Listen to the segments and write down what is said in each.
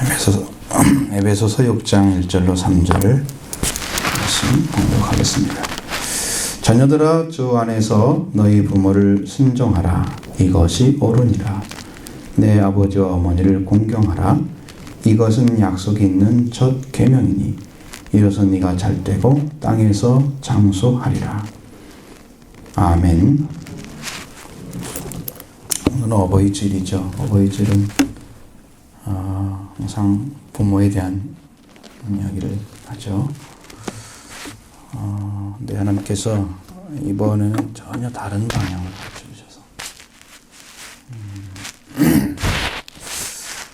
에베소서 6장 1절로 3절 말씀 공독하겠습니다. 자녀들아 주 안에서 너희 부모를 순종하라. 이것이 옳으니라. 내 아버지와 어머니를 공경하라. 이것은 약속이 있는 첫 계명이니 이로써 네가 잘되고 땅에서 장수하리라. 아멘. 오늘은 어버이주일이죠. 어버이주일은 항상 부모에 대한 이야기를 하죠. 근데 하나님께서 이번에는 전혀 다른 방향을 가르쳐주셔서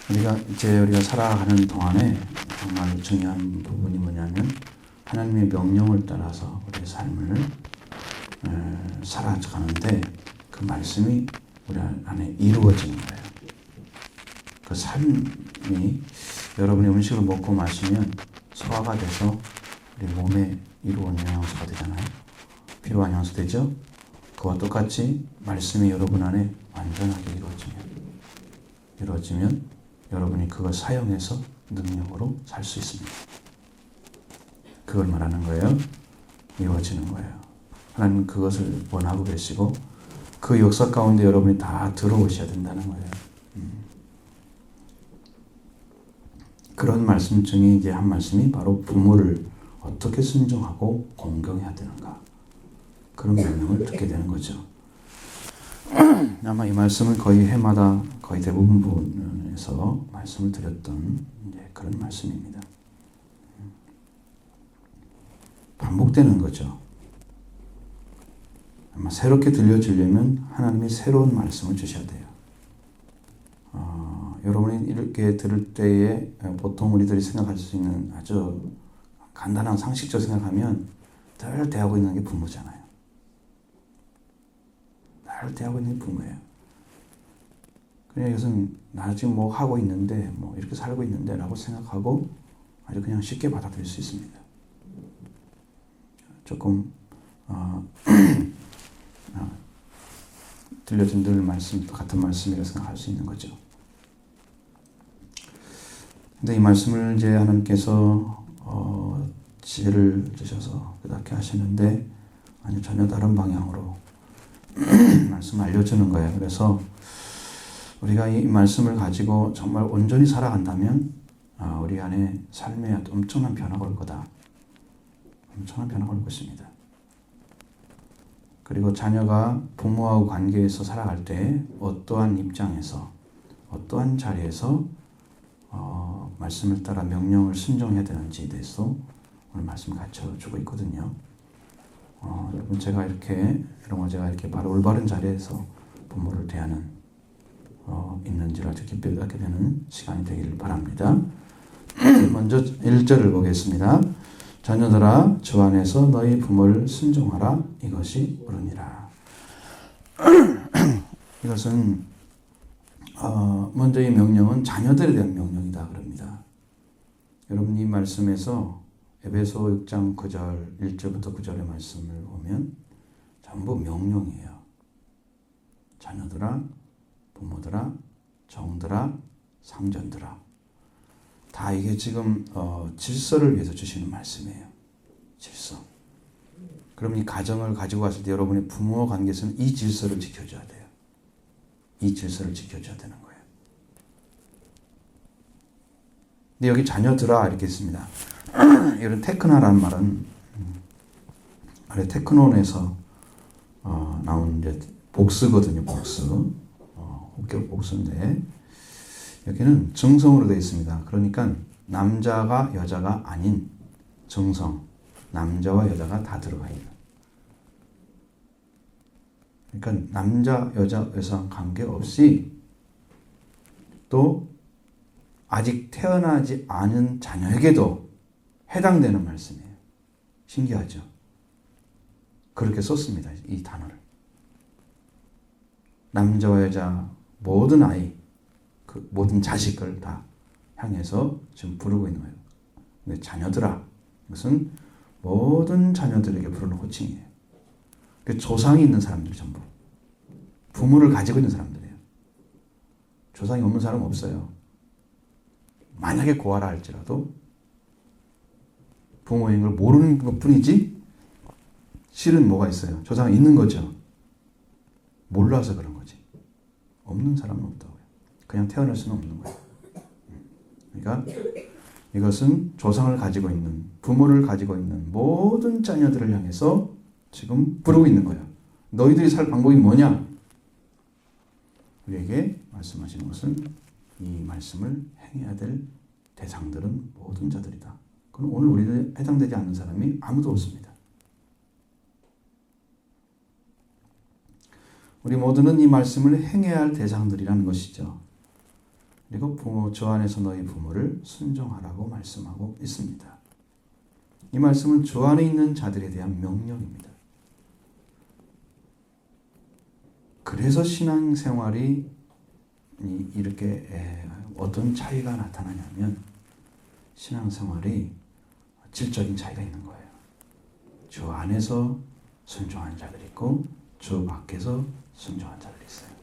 우리가 살아가는 동안에 정말 중요한 부분이 뭐냐면 하나님의 명령을 따라서 우리의 삶을 살아가는데 그 말씀이 우리 안에 이루어지는 거예요. 그 삶이 여러분의 음식을 먹고 마시면 소화가 돼서 우리 몸에 이루어온 영양소가 되잖아요. 필요한 영양소 되죠? 그와 똑같이 말씀이 여러분 안에 완전하게 이루어지면 여러분이 그걸 사용해서 능력으로 살 수 있습니다. 그걸 말하는 거예요. 이루어지는 거예요. 하나님은 그것을 원하고 계시고 그 역사 가운데 여러분이 다 들어오셔야 된다는 거예요. 그런 말씀 중에 이제 한 말씀이 바로 부모를 어떻게 순종하고 공경해야 되는가. 그런 명령을 듣게 되는 거죠. 아마 이 말씀은 거의 해마다 거의 대부분 부분에서 말씀을 드렸던 그런 말씀입니다. 반복되는 거죠. 아마 새롭게 들려주려면 하나님이 새로운 말씀을 주셔야 돼요. 여러분이 이렇게 들을 때에 보통 우리들이 생각할 수 있는 아주 간단한 상식적으로 생각하면 늘 대하고 있는 게 부모잖아요. 늘 대하고 있는 게 부모예요. 그냥 이것은 나 지금 뭐 하고 있는데 뭐 이렇게 살고 있는데 라고 생각하고 아주 그냥 쉽게 받아들일 수 있습니다. 조금 들려준 늘 말씀 같은 말씀이라고 생각할 수 있는 거죠. 근데 이 말씀을 이제 하나님께서 지혜를 주셔서 깨닫게 하시는데 아니 전혀 다른 방향으로 말씀을 알려주는 거예요. 그래서 우리가 이 말씀을 가지고 정말 온전히 살아간다면 우리 안에 삶에 엄청난 변화가 올 거다. 엄청난 변화가 올 것입니다. 그리고 자녀가 부모하고 관계에서 살아갈 때 어떠한 입장에서 어떠한 자리에서 말씀을 따라 명령을 순종해야 되는지에 대해서 오늘 말씀 가르쳐주고 있거든요. 여러분 제가 이렇게 바로 올바른 자리에서 부모를 대하는 있는지를 아주 깊이 깨닫게 되는 시간이 되기를 바랍니다. 먼저 1절을 보겠습니다. 자녀들아 주 안에서 너희 부모를 순종하라. 이것이 옳으니라. 이것은 먼저 이 명령은 자녀들에 대한 명령이다 그럽니다. 여러분 이 말씀에서 에베소 6장 9절 1절부터 9절의 말씀을 보면 전부 명령이에요. 자녀들아, 부모들아, 정들아, 상전들아. 다 이게 지금 질서를 위해서 주시는 말씀이에요. 질서. 그럼 이 가정을 가지고 갔을 때 여러분의 부모와 관계에서는 이 질서를 지켜줘야 돼요. 이 질서를 지켜줘야 되는 거예요. 근데 여기 자녀들아 이렇게 있습니다. 이런 테크나라는 말은 아래 테크논에서 나온 이제 복수거든요. 복수. 혹격 복수인데 여기는 정성으로 되어 있습니다. 그러니까 남자가 여자가 아닌 정성. 남자와 여자가 다 들어가 있는. 그러니까 남자, 여자, 여성 관계없이 또 아직 태어나지 않은 자녀에게도 해당되는 말씀이에요. 신기하죠? 그렇게 썼습니다. 이 단어를. 남자와 여자 모든 아이, 그 모든 자식을 다 향해서 지금 부르고 있는 거예요. 근데 자녀들아, 이것은 모든 자녀들에게 부르는 호칭이에요. 조상이 있는 사람들이 전부. 부모를 가지고 있는 사람들이에요. 조상이 없는 사람은 없어요. 만약에 고아라 할지라도 부모인 걸 모르는 것 뿐이지 실은 뭐가 있어요? 조상이 있는 거죠. 몰라서 그런 거지. 없는 사람은 없다고요. 그냥 태어날 수는 없는 거예요. 그러니까 이것은 조상을 가지고 있는, 부모를 가지고 있는 모든 자녀들을 향해서 지금 부르고 있는 거예요. 너희들이 살 방법이 뭐냐? 우리에게 말씀하시는 것은 이 말씀을 행해야 될 대상들은 모든 자들이다. 그럼 오늘 우리들 해당되지 않는 사람이 아무도 없습니다. 우리 모두는 이 말씀을 행해야 할 대상들이라는 것이죠. 그리고 부모, 저 안에서 너희 부모를 순종하라고 말씀하고 있습니다. 이 말씀은 저 안에 있는 자들에 대한 명령입니다. 그래서 신앙생활이 이렇게 어떤 차이가 나타나냐면 신앙생활이 질적인 차이가 있는 거예요. 주 안에서 순종한 자들이 있고 주 밖에서 순종한 자들이 있어요.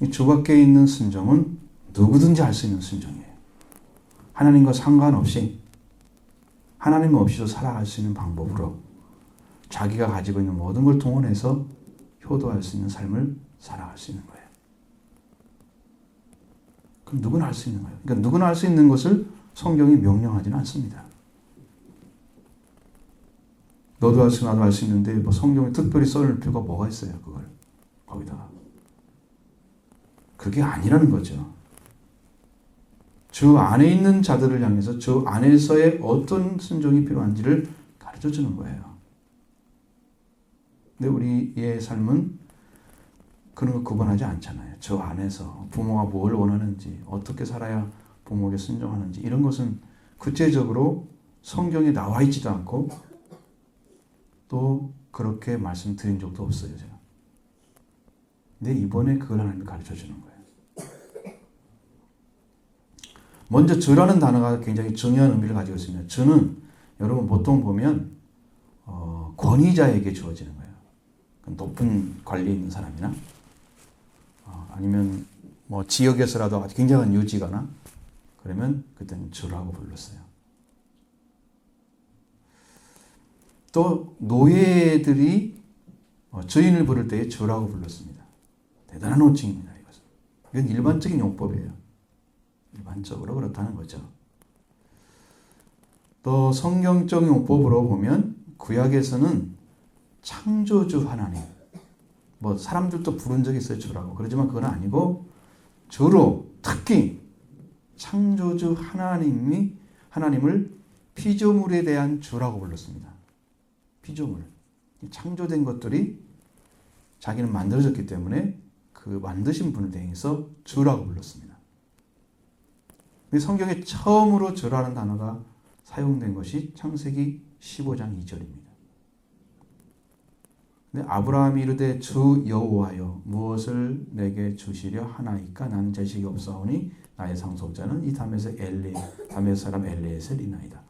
이 주 밖에 있는 순종은 누구든지 할 수 있는 순종이에요. 하나님과 상관없이 하나님 없이도 살아갈 수 있는 방법으로 자기가 가지고 있는 모든 걸 동원해서 효도할 수 있는 삶을 살아갈 수 있는 거예요. 그럼 누구나 할 수 있는 거예요. 그러니까 누구나 할 수 있는 것을 성경이 명령하지는 않습니다. 너도 할 수, 나도 할 수 있는데 뭐 성경에 특별히 써놓을 필요가 뭐가 있어요, 그걸 거기다가. 그게 아니라는 거죠. 주 안에 있는 자들을 향해서 주 안에서의 어떤 순종이 필요한지를 가르쳐 주는 거예요. 근데 우리의 삶은 그런 거 구분하지 않잖아요. 저 안에서 부모가 뭘 원하는지, 어떻게 살아야 부모에게 순종하는지 이런 것은 구체적으로 성경에 나와 있지도 않고 또 그렇게 말씀드린 적도 없어요. 제가. 근데 이번에 그걸 하나님이 가르쳐 주는 거예요. 먼저 주라는 단어가 굉장히 중요한 의미를 가지고 있습니다. 주는 여러분 보통 보면 권위자에게 주어지는 거예요. 높은 관리 있는 사람이나 아니면 뭐 지역에서라도 아주 굉장한 유지거나 그러면 그때는 주라고 불렀어요. 또 노예들이 주인을 부를 때에 주라고 불렀습니다. 대단한 호칭입니다. 이것은. 이건 일반적인 용법이에요. 일반적으로 그렇다는 거죠. 또 성경적 용법으로 보면 구약에서는 창조주 하나님, 뭐 사람들도 부른 적이 있어요, 주라고. 그러지만 그건 아니고 주로 특히 창조주 하나님을 피조물에 대한 주라고 불렀습니다. 피조물. 창조된 것들이 자기는 만들어졌기 때문에 그 만드신 분을 대해서 주라고 불렀습니다. 성경에 처음으로 주라는 단어가 사용된 것이 창세기 15장 2절입니다. 근데 아브라함이 이르되 주 여호와여 무엇을 내게 주시려 하나이까 나는 자식이 없사오니 나의 상속자는 이 담에서 사람 엘리에셀이나이다.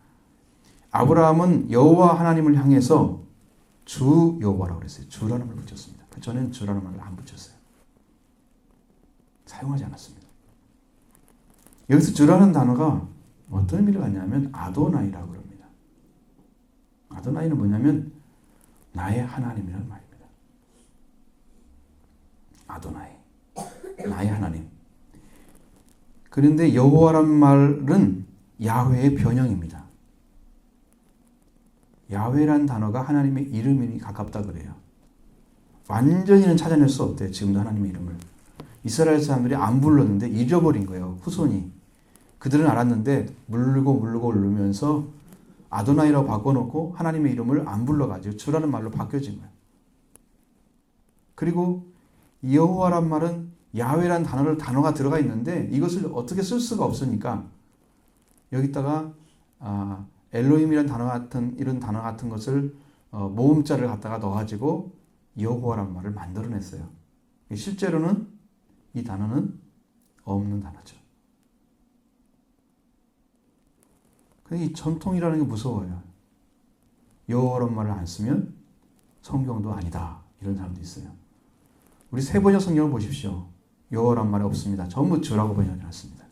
아브라함은 여호와 하나님을 향해서 주 여호와라고 그랬어요. 주라는 말을 붙였습니다. 그 전에는 주라는 말을 안 붙였어요. 사용하지 않았습니다. 여기서 주라는 단어가 어떤 의미를 갖냐면 아도나이라고 그럽니다. 아도나이는 뭐냐면 나의 하나님이라는 말입니다. 아도나이. 나의 하나님. 그런데 여호와란 말은 야훼의 변형입니다. 야훼란 단어가 하나님의 이름이 가깝다 그래요. 완전히는 찾아낼 수 없대요. 지금도 하나님의 이름을. 이스라엘 사람들이 안 불렀는데 잊어버린 거예요. 후손이. 그들은 알았는데 물고 울면서 아도나이라고 바꿔놓고 하나님의 이름을 안 불러가지고 주라는 말로 바뀌어진 거예요. 그리고 여호와란 말은 야훼란 단어가 들어가 있는데 이것을 어떻게 쓸 수가 없으니까 여기다가 엘로힘이란 단어 같은 이런 단어 같은 것을 모음자를 갖다가 넣어가지고 여호와란 말을 만들어냈어요. 실제로는 이 단어는 없는 단어죠. 이 전통이라는 게 무서워요. 여호와란 말을 안 쓰면 성경도 아니다. 이런 사람도 있어요. 우리 세번역 성경을 보십시오. 여호와란 말이 없습니다. 전부 주라고 번역해놨습니다.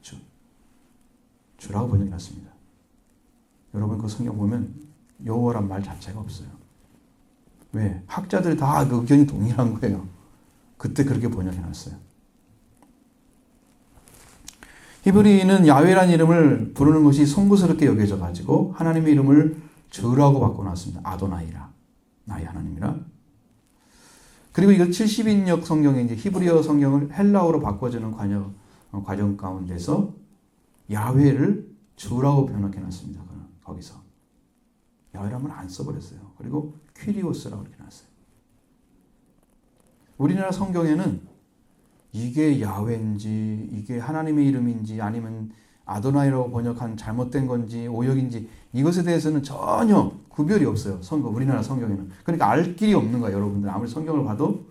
주라고 번역해놨습니다. 여러분 그 성경 보면 여호와란 말 자체가 없어요. 왜? 학자들이 다 그 의견이 동일한 거예요. 그때 그렇게 번역해놨어요. 히브리인은 야훼라는 이름을 부르는 것이 송구스럽게 여겨져 가지고 하나님의 이름을 주라고 바꿔놨습니다. 아도나이라, 나의 하나님이라. 그리고 이거 70인역 성경에 이제 히브리어 성경을 헬라어로 바꿔주는 과정 가운데서 야훼를 주라고 번역해놨습니다. 거기서 야훼라는 말 안 써버렸어요. 그리고 퀴리오스라고 이렇게 놨어요. 우리나라 성경에는 이게 야훼인지 이게 하나님의 이름인지 아니면 아도나이라고 번역한 잘못된 건지 오역인지 이것에 대해서는 전혀 구별이 없어요. 우리나라 성경에는. 그러니까 알 길이 없는 거예요. 여러분들 아무리 성경을 봐도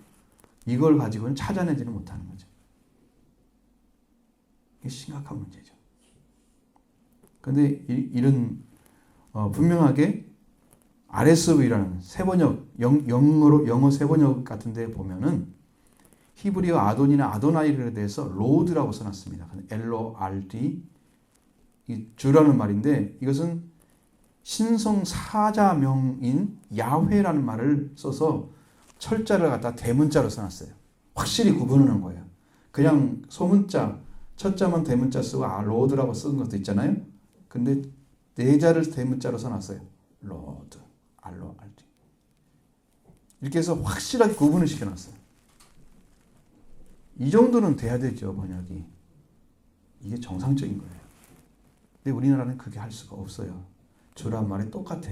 이걸 가지고는 찾아내지는 못하는 거죠. 이게 심각한 문제죠. 그런데 이런 분명하게 RSV라는 세번역 영어 세번역 같은 데 보면은 히브리어 아돈이나 아도나이에 대해서 로드라고 써놨습니다. LORD 주라는 말인데 이것은 신성 사자명인 야훼라는 말을 써서 철자를 갖다 대문자로 써놨어요. 확실히 구분하는 거예요. 그냥 소문자 첫자만 대문자 쓰고 로드라고 쓴 것도 있잖아요. 근데 네 자를 대문자로 써놨어요. 로드, RORD 이렇게 해서 확실하게 구분을 시켜놨어요. 이 정도는 돼야 되죠, 번역이. 이게 정상적인 거예요. 근데 우리나라는 그게 할 수가 없어요. 주란 말이 똑같아.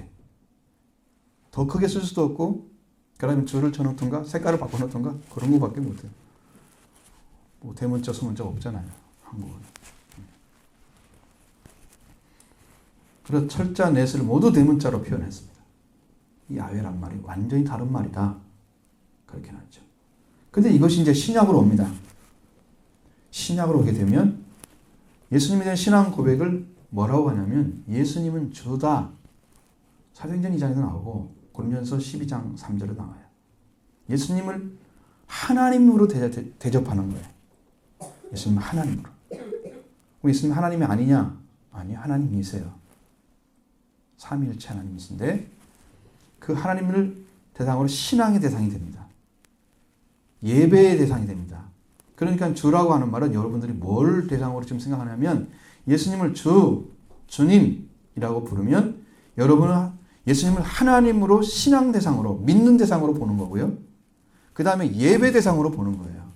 더 크게 쓸 수도 없고, 그다음에 줄을 쳐놓던가, 색깔을 바꿔놓던가, 그런 거밖에 못해요. 뭐, 대문자, 소문자 없잖아요, 한국은. 그래서 철자, 넷을 모두 대문자로 표현했습니다. 이 야훼란 말이 완전히 다른 말이다. 그렇게 나왔죠. 근데 이것이 이제 신약으로 옵니다. 신약으로 오게 되면 예수님에 대한 신앙 고백을 뭐라고 하냐면 예수님은 주다. 사도행전 2장에도 나오고 고린도전서 12장 3절에 나와요. 예수님을 하나님으로 대접하는 거예요. 예수님은 하나님으로. 예수님 하나님이 아니냐? 아니, 하나님이세요. 삼위일체 하나님이신데 그 하나님을 대상으로 신앙의 대상이 됩니다. 예배의 대상이 됩니다. 그러니까 주라고 하는 말은 여러분들이 뭘 대상으로 지금 생각하냐면 예수님을 주님이라고 부르면 여러분은 예수님을 하나님으로 신앙 대상으로 믿는 대상으로 보는 거고요. 그 다음에 예배 대상으로 보는 거예요.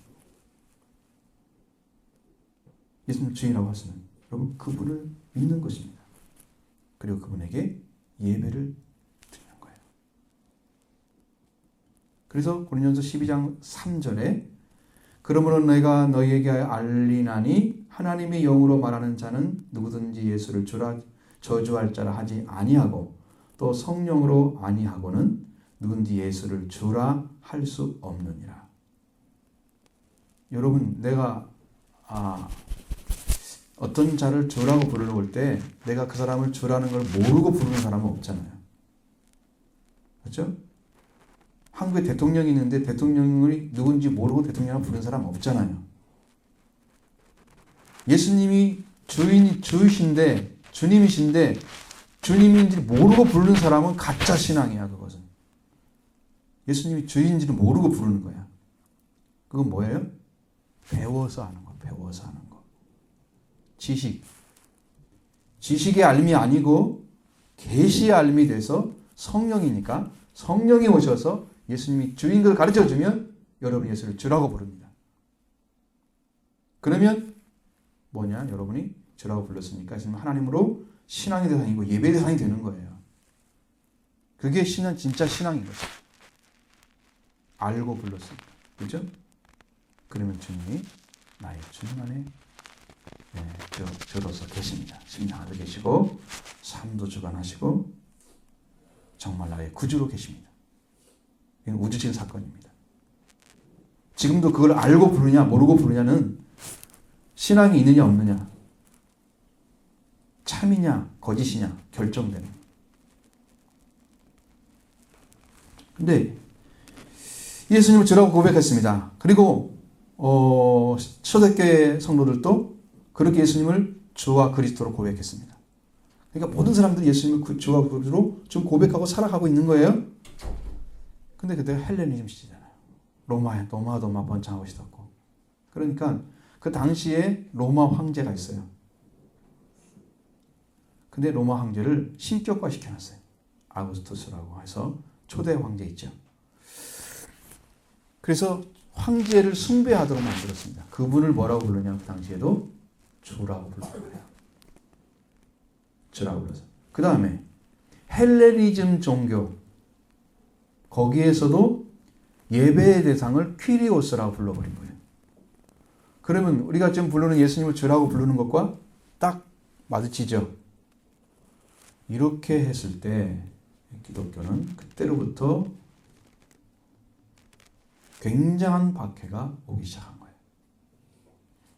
예수님 주인이라고 하시는 여러분 그분을 믿는 것입니다. 그리고 그분에게 예배를 그래서 고린도전서 12장 3절에 그러므로 내가 너희에게 알리나니 하나님의 영으로 말하는 자는 누구든지 예수를 주라 저주할 자라 하지 아니하고 또 성령으로 아니하고는 누구든지 예수를 주라 할 수 없느니라. 여러분 내가 어떤 자를 주라고 부르러 때 내가 그 사람을 주라는 걸 모르고 부르는 사람은 없잖아요. 그렇죠? 한국에 대통령이 있는데 대통령이 누군지 모르고 대통령을 부르는 사람 없잖아요. 예수님이 주이신데 주님이신데 주님인지 모르고 부르는 사람은 가짜 신앙이야. 그것은 예수님이 주인지는 모르고 부르는 거야. 그건 뭐예요? 배워서 하는 거. 배워서 하는 거. 지식의 알미 아니고 계시의 알미 돼서 성령이니까 성령이 오셔서 예수님이 주인 걸 가르쳐주면 여러분 예수를 주라고 부릅니다. 그러면 뭐냐? 여러분이 주라고 불렀으니까 예수님 하나님으로 신앙의 대상이고 예배 대상이 되는 거예요. 그게 진짜 신앙인 거죠. 알고 불렀습니다. 그렇죠? 그러면 주님이 나의 주님 안에 저로서 계십니다. 심령 안에 계시고 삶도 주관하시고 정말 나의 구주로 계십니다. 이건 우주적인 사건입니다. 지금도 그걸 알고 부르냐 모르고 부르냐는 신앙이 있느냐 없느냐 참이냐 거짓이냐 결정되는. 근데 예수님을 주라고 고백했습니다. 그리고 초대교회 성도들도 그렇게 예수님을 주와 그리스도로 고백했습니다. 그러니까 모든 사람들이 예수님을 주와 그리스도로 지금 고백하고 살아가고 있는 거예요. 근데 그때가 헬레니즘 시대잖아요. 로마도 막 번창하고 있었고. 그러니까 그 당시에 로마 황제가 있어요. 근데 로마 황제를 신격화 시켜놨어요. 아우구스투스라고 해서 초대 황제 있죠. 그래서 황제를 숭배하도록 만들었습니다. 그분을 뭐라고 부르냐? 그 당시에도 주라고 불렀어요. 주라고 불러서. 그 다음에 헬레니즘 종교, 거기에서도 예배의 대상을 퀴리오스라고 불러버린 거예요. 그러면 우리가 지금 부르는 예수님을 주라고 부르는 것과 딱 마주치죠. 이렇게 했을 때 기독교는 그때로부터 굉장한 박해가 오기 시작한 거예요.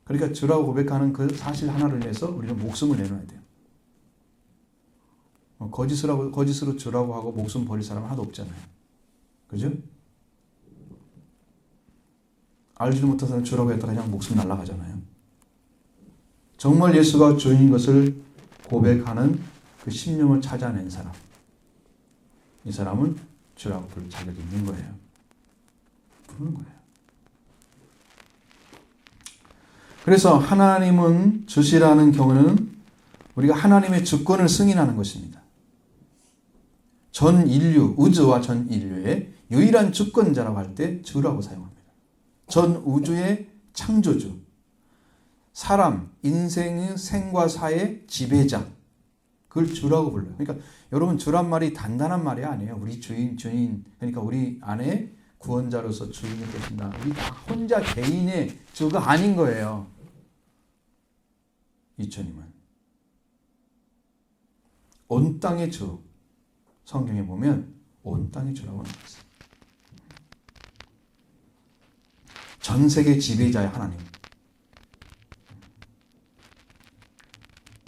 그러니까 주라고 고백하는 그 사실 하나를 위해서 우리는 목숨을 내놔야 돼요. 거짓으로 주라고 하고 목숨 버릴 사람은 하나도 없잖아요. 그죠? 알지도 못한 사람 주라고 했다가 그냥 목숨 날아가잖아요. 정말 예수가 주인 것을 고백하는 그 심령을 찾아낸 사람, 이 사람은 주라고 부를 자격이 있는 거예요. 부르는 거예요. 그래서 하나님은 주시라는 경우는 우리가 하나님의 주권을 승인하는 것입니다. 전 인류, 우주와 전 인류의 유일한 주권자라고 할 때 주라고 사용합니다. 전 우주의 창조주, 사람, 인생의 생과 사의 지배자, 그걸 주라고 불러요. 그러니까 여러분, 주란 말이 단단한 말이 아니에요. 우리 주인, 그러니까 우리 안에 구원자로서 주인이 되신다. 우리 다 혼자 개인의 주가 아닌 거예요. 이 주님은 온 땅의 주. 성경에 보면 온 땅의 주라고 하는 것입니다. 전 세계 지배자의 하나님.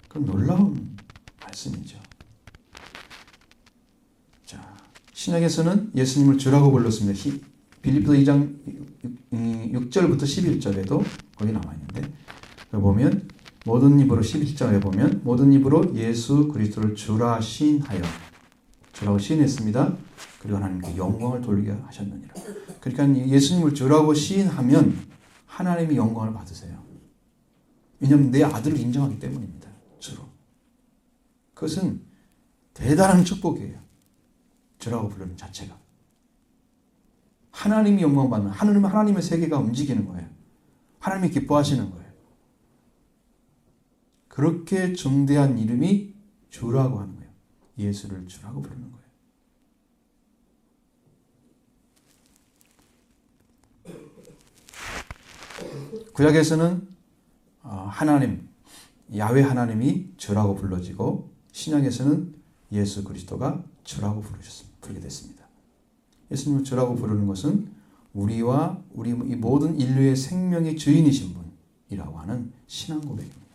그건 놀라운 말씀이죠. 자, 신약에서는 예수님을 주라고 불렀습니다. 빌립보서 2장 6절부터 11절에도 거기 나와 있는데, 보면 모든 입으로 11절에 보면 모든 입으로 예수 그리스도를 주라 시인하여, 주라고 시인했습니다. 그리고 하나님께 영광을 돌리게 하셨느니라. 그러니까 예수님을 주라고 시인하면 하나님이 영광을 받으세요. 왜냐하면 내 아들을 인정하기 때문입니다. 주로. 그것은 대단한 축복이에요. 주라고 부르는 자체가. 하나님이 영광 받는, 하나님의 세계가 움직이는 거예요. 하나님이 기뻐하시는 거예요. 그렇게 중대한 이름이 주라고 하는 거예요. 예수를 주라고 부르는 거예요. 구약에서는 하나님, 야훼 하나님이 주라고 불러지고, 신약에서는 예수 그리스도가 주라고 부르게 됐습니다. 예수님을 주라고 부르는 것은 우리와 우리 이 모든 인류의 생명의 주인이신 분이라고 하는 신앙 고백입니다.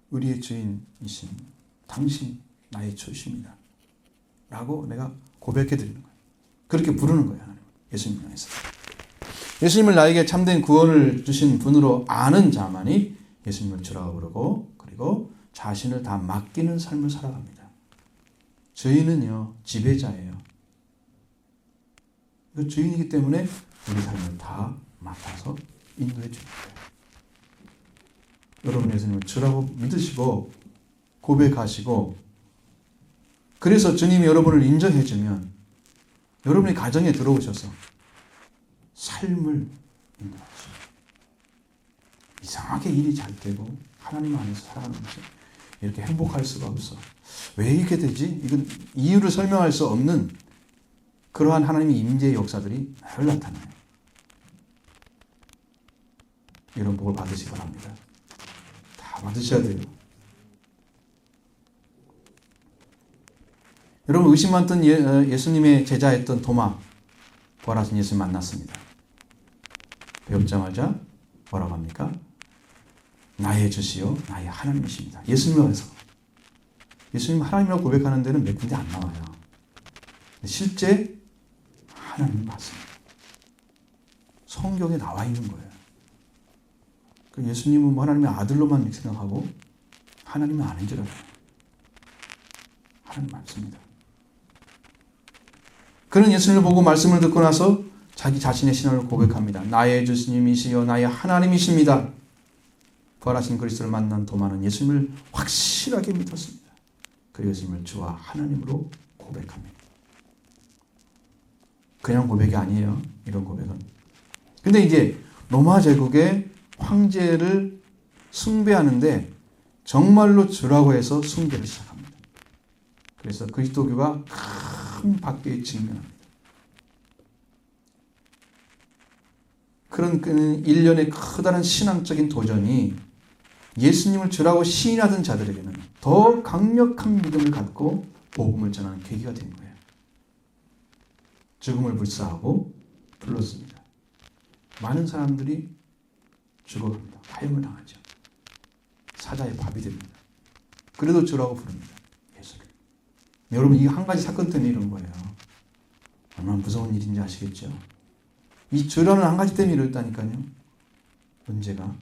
우리의 주인이신 당신 나의 주십니다 라고 내가 고백해 드리는 거예요. 그렇게 부르는 거예요. 하나님. 예수님 안에서. 예수님을 나에게 참된 구원을 주신 분으로 아는 자만이 예수님을 주라고 부르고, 그리고 자신을 다 맡기는 삶을 살아갑니다. 주인은요, 지배자예요. 그 주인이기 때문에 우리 삶을 다 맡아서 인도해 주는 거예요. 여러분 예수님을 주라고 믿으시고 고백하시고, 그래서 주님이 여러분을 인정해 주면 여러분의 가정에 들어오셔서 삶을 인도하시죠. 이상하게 일이 잘 되고 하나님 안에서 살아가는 것이 이렇게 행복할 수가 없어. 왜 이렇게 되지? 이건 이유를 설명할 수 없는 그러한 하나님의 임재의 역사들이 늘 나타나요. 이런 복을 받으시기 바랍니다. 다 받으셔야 돼요. 여러분, 의심 많던 예수님의 제자였던 도마, 부활하신 예수님 만났습니다. 배우자마자 뭐라고 합니까? 나의 주시요 나의 하나님이십니다. 예수님을 해서 예수님 하나님이라고 고백하는 데는 몇 군데 안 나와요. 실제 하나님 맞습니다. 성경에 나와 있는 거예요. 예수님은 뭐 하나님의 아들로만 생각하고 하나님은 아닌 줄 알아요. 하나님 맞습니다. 그런 예수님을 보고 말씀을 듣고 나서 자기 자신의 신앙을 고백합니다. 나의 주님이시여 나의 하나님이십니다. 부활하신 그리스도를 만난 도마는 예수님을 확실하게 믿었습니다. 그리고 예수님을 주와 하나님으로 고백합니다. 그냥 고백이 아니에요. 이런 고백은. 근데 이제 로마 제국의 황제를 숭배하는데 정말로 주라고 해서 숭배를 시작합니다. 그래서 그리스도교가 큰 박해에 직면합니다. 그런 일련의 커다란 신앙적인 도전이 예수님을 주라고 시인하던 자들에게는 더 강력한 믿음을 갖고 복음을 전하는 계기가 된 거예요. 죽음을 불사하고 불렀습니다. 많은 사람들이 죽어갑니다. 화형을 당하죠. 사자의 밥이 됩니다. 그래도 주라고 부릅니다. 예수를. 여러분, 이게 한 가지 사건 때문에 이런 거예요. 얼마나 무서운 일인지 아시겠죠? 이 주라는 한 가지 때문에 이랬다니까요. 문제가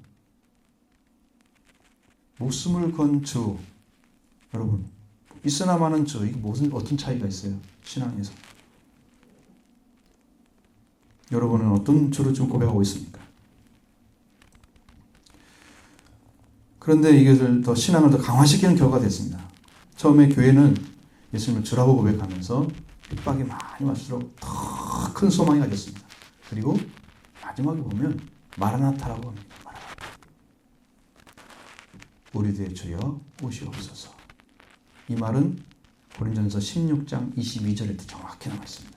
목숨을 건 주. 여러분, 있으나 마는 주. 이게 어떤 차이가 있어요? 신앙에서. 여러분은 어떤 주를 좀 고백하고 있습니까? 그런데 이것을 더 신앙을 더 강화시키는 결과가 됐습니다. 처음에 교회는 예수님을 주라고 고백하면서 핍박이 많이 왔을수록 더 큰 소망이 가졌습니다. 그리고 마지막에 보면 마라나타라고 합니다. 마라나타. 우리들의 주여 오시옵소서. 이 말은 고린전서 16장 22절에 정확히 나와 있습니다.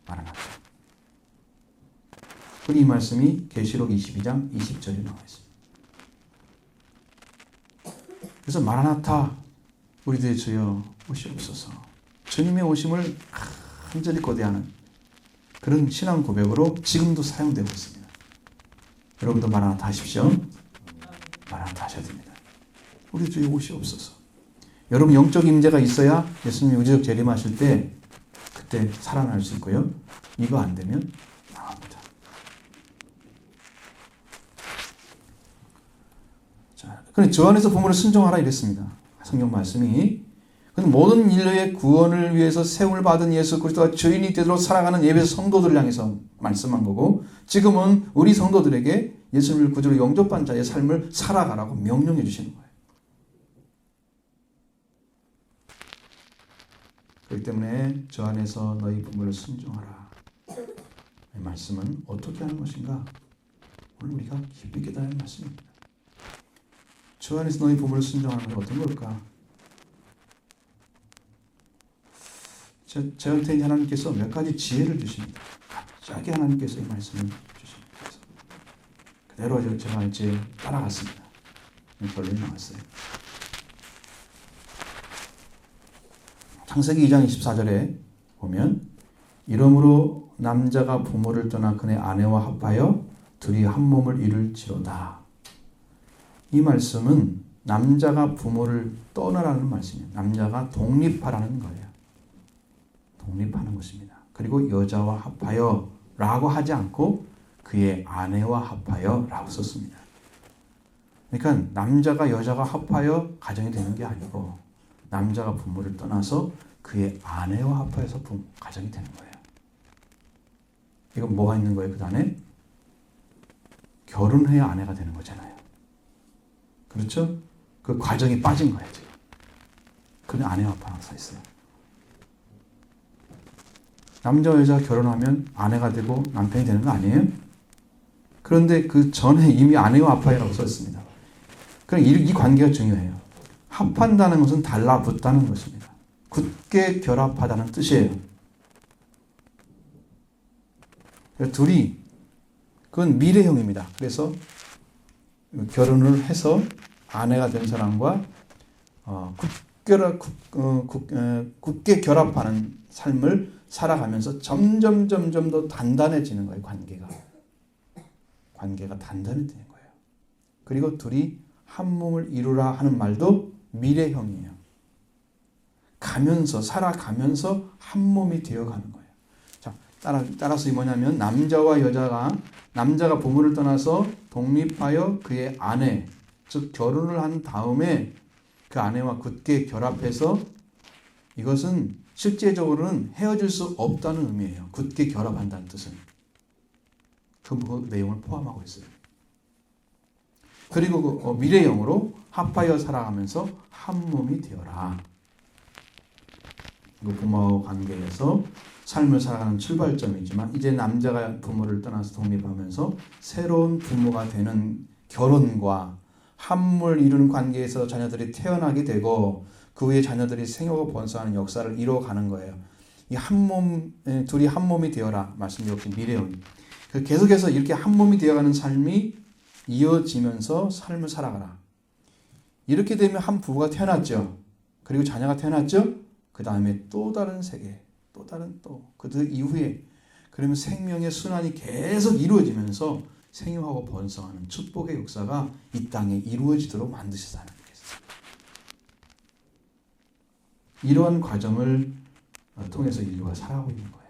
마라나타. 그리고 이 말씀이 계시록 22장 20절에 나와 있습니다. 그래서 마라나타, 우리들의 주여 오시옵소서. 주님의 오심을 간절히 고대하는 그런 신앙 고백으로 지금도 사용되고 있습니다. 여러분도 마라나타 하십시오. 마라나타 하셔야 됩니다. 우리 주여 오시옵소서. 여러분 영적 임재가 있어야 예수님이 의지적 재림하실 때 그때 살아날 수 있고요. 이거 안 되면 망합니다. 자, 그런데 주 안에서 부모를 순종하라 이랬습니다. 성경 말씀이. 근데 모든 인류의 구원을 위해서 세움을 받은 예수 그리스도가 주인이 되도록 살아가는 예배소 성도들을 향해서 말씀한 거고, 지금은 우리 성도들에게 예수님을 구주로 영접한 자의 삶을 살아가라고 명령해 주시는 거예요. 그렇기 때문에 주 안에서 너희 부모를 순종하라. 이 말씀은 어떻게 하는 것인가? 오늘 우리가 깊이 깨달은 말씀입니다. 주 안에서 너희 부모를 순종하는 건 어떤 걸까? 저한테 하나님께서 몇 가지 지혜를 주십니다. 갑자기 하나님께서 이 말씀을 주십니다. 그대로 제가 이제 따라갔습니다. 결론이 나왔어요. 창세기 2장 24절에 보면 이러므로 남자가 부모를 떠나 그의 아내와 합하여 둘이 한 몸을 이룰지로다. 이 말씀은 남자가 부모를 떠나라는 말씀이에요. 남자가 독립하라는 거예요. 독립하는 것입니다. 그리고 여자와 합하여 라고 하지 않고 그의 아내와 합하여 라고 썼습니다. 그러니까 남자가 여자가 합하여 가정이 되는 게 아니고 남자가 부모를 떠나서 그의 아내와 합하여서 가정이 되는 거예요. 이건 뭐가 있는 거예요? 그 다음에 결혼해야 아내가 되는 거잖아요. 그렇죠? 그 과정이 빠진 거예요. 지금. 그는 아내와 합하여 써 있어요. 남자와 여자가 결혼하면 아내가 되고 남편이 되는 거 아니에요? 그런데 그 전에 이미 아내와 합하여라고 썼습니다. 그럼 이 관계가 중요해요. 합한다는 것은 달라붙다는 것입니다. 굳게 결합하다는 뜻이에요. 둘이 그건 미래형입니다. 그래서 결혼을 해서 아내가 된 사람과 굳게 결합하는 삶을 살아가면서 점점 더 단단해지는 거예요. 관계가 단단해지는 거예요. 그리고 둘이 한 몸을 이루라 하는 말도 미래형이에요. 살아가면서 한 몸이 되어가는 거예요. 자, 따라서 뭐냐면 남자와 여자가 남자가 부모를 떠나서 독립하여 그의 아내, 즉 결혼을 한 다음에 그 아내와 굳게 결합해서 이것은 실제적으로는 헤어질 수 없다는 의미예요. 굳게 결합한다는 뜻은. 그 내용을 포함하고 있어요. 그리고 그 미래형으로 합하여 살아가면서 한 몸이 되어라. 부모와 관계에서 삶을 살아가는 출발점이지만 이제 남자가 부모를 떠나서 독립하면서 새로운 부모가 되는 결혼과 한물 이루는 관계에서 자녀들이 태어나게 되고 그 후에 자녀들이 생육을 번성하는 역사를 이루어가는 거예요. 이 한 몸, 둘이 한 몸이 되어라 말씀 역시 미래형. 계속해서 이렇게 한 몸이 되어가는 삶이 이어지면서 삶을 살아가라. 이렇게 되면 한 부부가 태어났죠. 그리고 자녀가 태어났죠. 그 다음에 또 다른 세계, 또 다른 그 이후에 그러면 생명의 순환이 계속 이루어지면서 생육하고 번성하는 축복의 역사가 이 땅에 이루어지도록 만드셔서 하나님께서 이러한 과정을 통해서 인류가 살아가고 있는 거예요.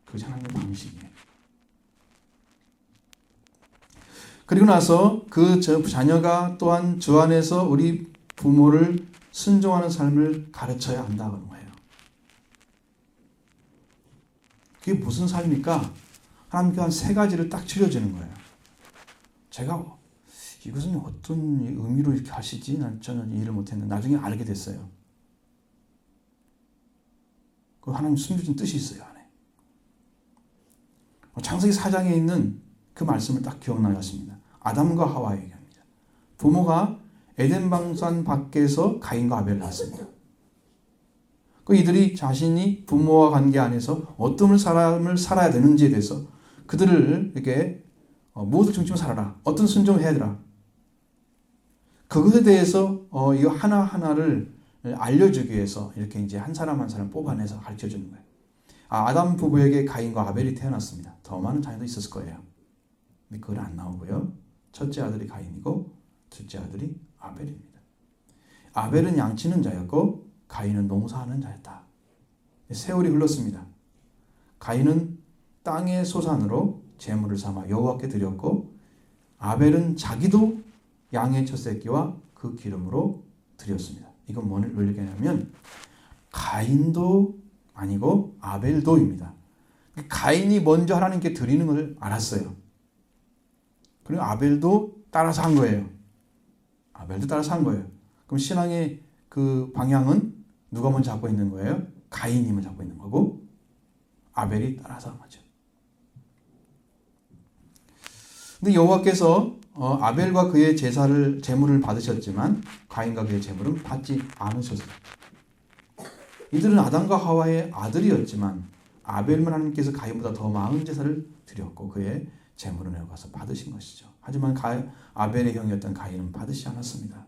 그것이 하나님의 방식이에요. 그리고 나서 그 자녀가 또한 주 안에서 우리 부모를 순종하는 삶을 가르쳐야 한다는 거예요. 그게 무슨 삶입니까? 하나님께 한 세 가지를 딱 추려주는 거예요. 제가 이것은 어떤 의미로 이렇게 하시지? 저는 이해를 못했는데 나중에 알게 됐어요. 그 하나님 숨겨진 뜻이 있어요 안에. 창세기 4장에 있는 그 말씀을 딱 기억나셨습니다. 아담과 하와 얘기합니다. 부모가 에덴 방산 밖에서 가인과 아벨을 낳았습니다. 그 이들이 자신이 부모와 관계 안에서 어떤 삶을 살아야 되는지에 대해서 그들을 이렇게 무엇을 중심으로 살아라. 어떤 순종을 해야 되라. 그것에 대해서 이거 하나하나를 알려주기 위해서 이렇게 이제 한 사람 한 사람 뽑아내서 가르쳐 주는 거예요. 아담 부부에게 가인과 아벨이 태어났습니다. 더 많은 자녀도 있었을 거예요. 근데 그건 안 나오고요. 첫째 아들이 가인이고 둘째 아들이 아벨입니다. 아벨은 양치는 자였고 가인은 농사하는 자였다. 세월이 흘렀습니다. 가인은 땅의 소산으로 제물을 삼아 여호와께 드렸고 아벨은 자기도 양의 첫 새끼와 그 기름으로 드렸습니다. 이건 뭘 얘기하냐면 가인도 아니고 아벨도입니다. 가인이 먼저 하나님께 드리는 것을 알았어요. 그리고 아벨도 따라서 한 거예요. 아벨도 따라서 한 거예요. 그럼 신앙의 그 방향은 누가 먼저 잡고 있는 거예요? 가인이 잡고 있는 거고 아벨이 따라서 한 거죠. 근데 여호와께서 아벨과 그의 제물을 받으셨지만 가인과 그의 제물은 받지 않으셨어요. 이들은 아담과 하와의 아들이었지만 아벨만 하나님께서 가인보다 더 많은 제사를 드렸고 그의 제물을 내어가서 받으신 것이죠. 하지만 아벨의 형이었던 가인은 받으시지 않았습니다.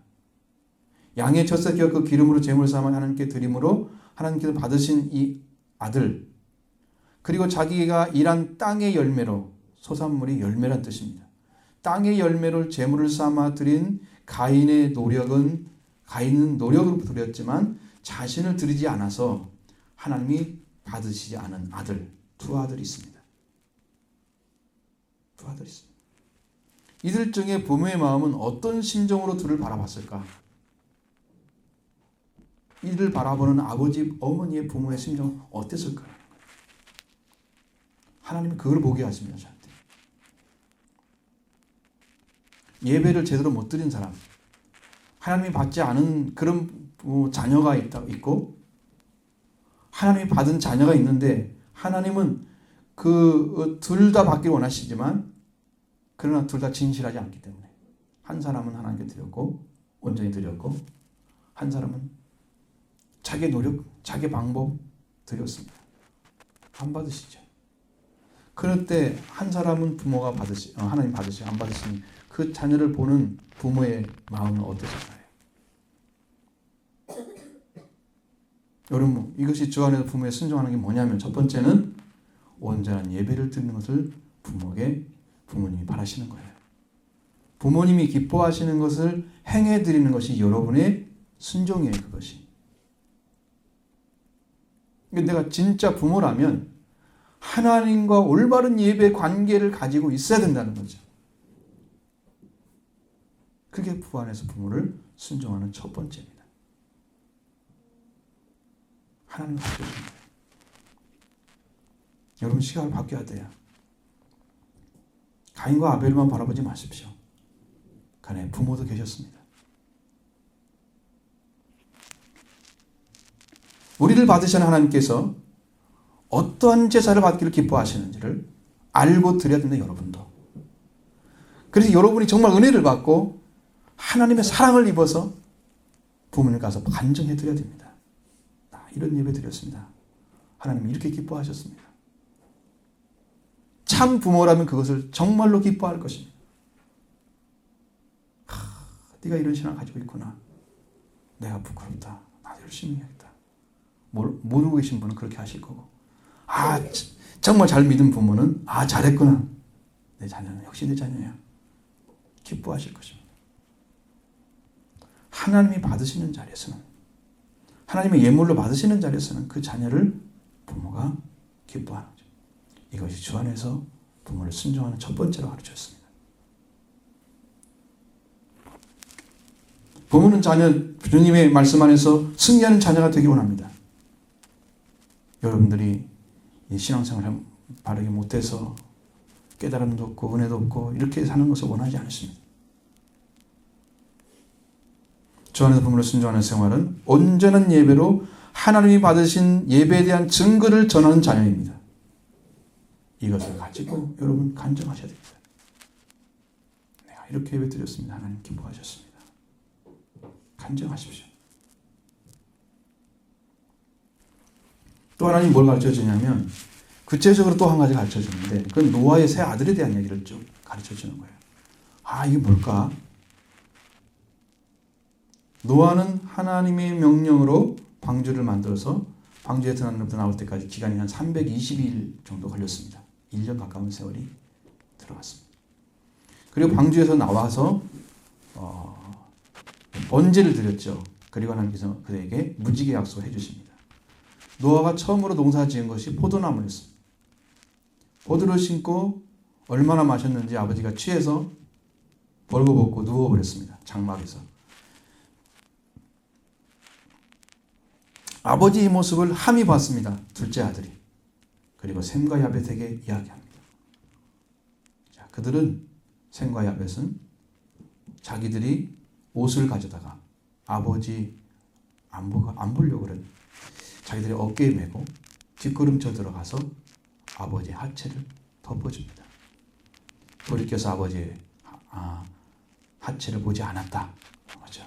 양의 첫 새끼와 그 기름으로 제물 삼아 하나님께 드림으로 하나님께서 받으신 이 아들 그리고 자기가 일한 땅의 열매로 소산물이 열매란 뜻입니다. 땅의 열매로 제물을 삼아 드린 가인의 노력은 가인은 노력으로 드렸지만 자신을 드리지 않아서 하나님이 받으시지 않은 아들 두 아들이 있습니다. 두 아들이 있습니다. 이들 중에 부모의 마음은 어떤 심정으로 둘을 바라봤을까? 이를 바라보는 아버지, 어머니의 부모의 심정은 어땠을까? 하나님이 그걸 보게 하십니다. 저한테. 예배를 제대로 못 드린 사람, 하나님이 받지 않은 그런 자녀가 있고 하나님이 받은 자녀가 있는데 하나님은 그 둘 다 받기를 원하시지만 그러나 둘 다 진실하지 않기 때문에 한 사람은 하나님께 드렸고 온전히 드렸고 한 사람은 자기 노력, 자기 방법 드렸습니다. 안 받으시죠. 그럴 때 한 사람은 부모가 하나님 받으시고 안 받으시니 그 자녀를 보는 부모의 마음은 어떠실까요? 여러분 이것이 주 안에서 부모에 순종하는 게 뭐냐면 첫 번째는 온전한 예배를 드리는 것을 부모님이 바라시는 거예요. 부모님이 기뻐하시는 것을 행해 드리는 것이 여러분의 순종이에요. 그것이. 내가 진짜 부모라면 하나님과 올바른 예배 관계를 가지고 있어야 된다는 거죠. 그게 부 안에서 부모를 순종하는 첫 번째입니다. 하나님을 바꿔주는 거예요. 여러분 시각을 바뀌어야 돼요. 가인과 아벨만 바라보지 마십시오. 간에 부모도 계셨습니다. 우리를 받으시는 하나님께서 어떠한 제사를 받기를 기뻐하시는지를 알고 드려야 된다, 여러분도. 그래서 여러분이 정말 은혜를 받고 하나님의 사랑을 입어서 부모님 가서 간증해 드려야 됩니다. 이런 예배 드렸습니다. 하나님 이렇게 기뻐하셨습니다. 참 부모라면 그것을 정말로 기뻐할 것입니다. 네가 이런 신앙을 가지고 있구나. 내가 부끄럽다. 나도 열심히 해야겠다. 모르고 계신 분은 그렇게 하실 거고, 정말 잘 믿은 부모는 잘했구나. 내 자녀는 역시 내 자녀야. 기뻐하실 것입니다. 하나님이 받으시는 자리에서는, 하나님의 예물로 받으시는 자리에서는 그 자녀를 부모가 기뻐하는 거죠. 이것이 주 안에서 부모를 순종하는 첫 번째로 가르쳤습니다. 부모는 주님의 말씀 안에서 승리하는 자녀가 되기 원합니다. 여러분들이 이 신앙생활을 바르게 못해서 깨달음도 없고 은혜도 없고 이렇게 사는 것을 원하지 않습니다. 주 안에서 부모를 순종하는 생활은 온전한 예배로 하나님이 받으신 예배에 대한 증거를 전하는 자녀입니다. 이것을 가지고 여러분 간증하셔야 됩니다. 내가 이렇게 예배 드렸습니다. 하나님 기뻐하셨습니다. 간증하십시오. 또 하나님 뭘 가르쳐주냐면 구체적으로 또 한 가지 가르쳐주는데, 그건 노아의 세 아들에 대한 얘기를 좀 가르쳐주는 거예요. 이게 뭘까? 노아는 하나님의 명령으로 방주를 만들어서 방주에 들어가는 나올 때까지 기간이 한 320일 정도 걸렸습니다. 1년 가까운 세월이 들어갔습니다. 그리고 방주에서 나와서 번제를 드렸죠. 그리고 하나님께서 그에게 무지개 약속을 해주십니다. 노아가 처음으로 농사 지은 것이 포도나무였습니다. 포도를 심고 얼마나 마셨는지 아버지가 취해서 벌거벗고 누워버렸습니다. 장막에서. 아버지의 모습을 함이 봤습니다. 둘째 아들이. 그리고 셈과 야벳에게 이야기합니다. 자, 그들은, 셈과 야벳은 자기들이 옷을 가져다가 아버지 안 보려고 그래. 자기들이 어깨에 메고 뒷걸음쳐 들어가서 아버지의 하체를 덮어줍니다. 돌이켜서 아버지의 하체를 보지 않았다. 그렇죠?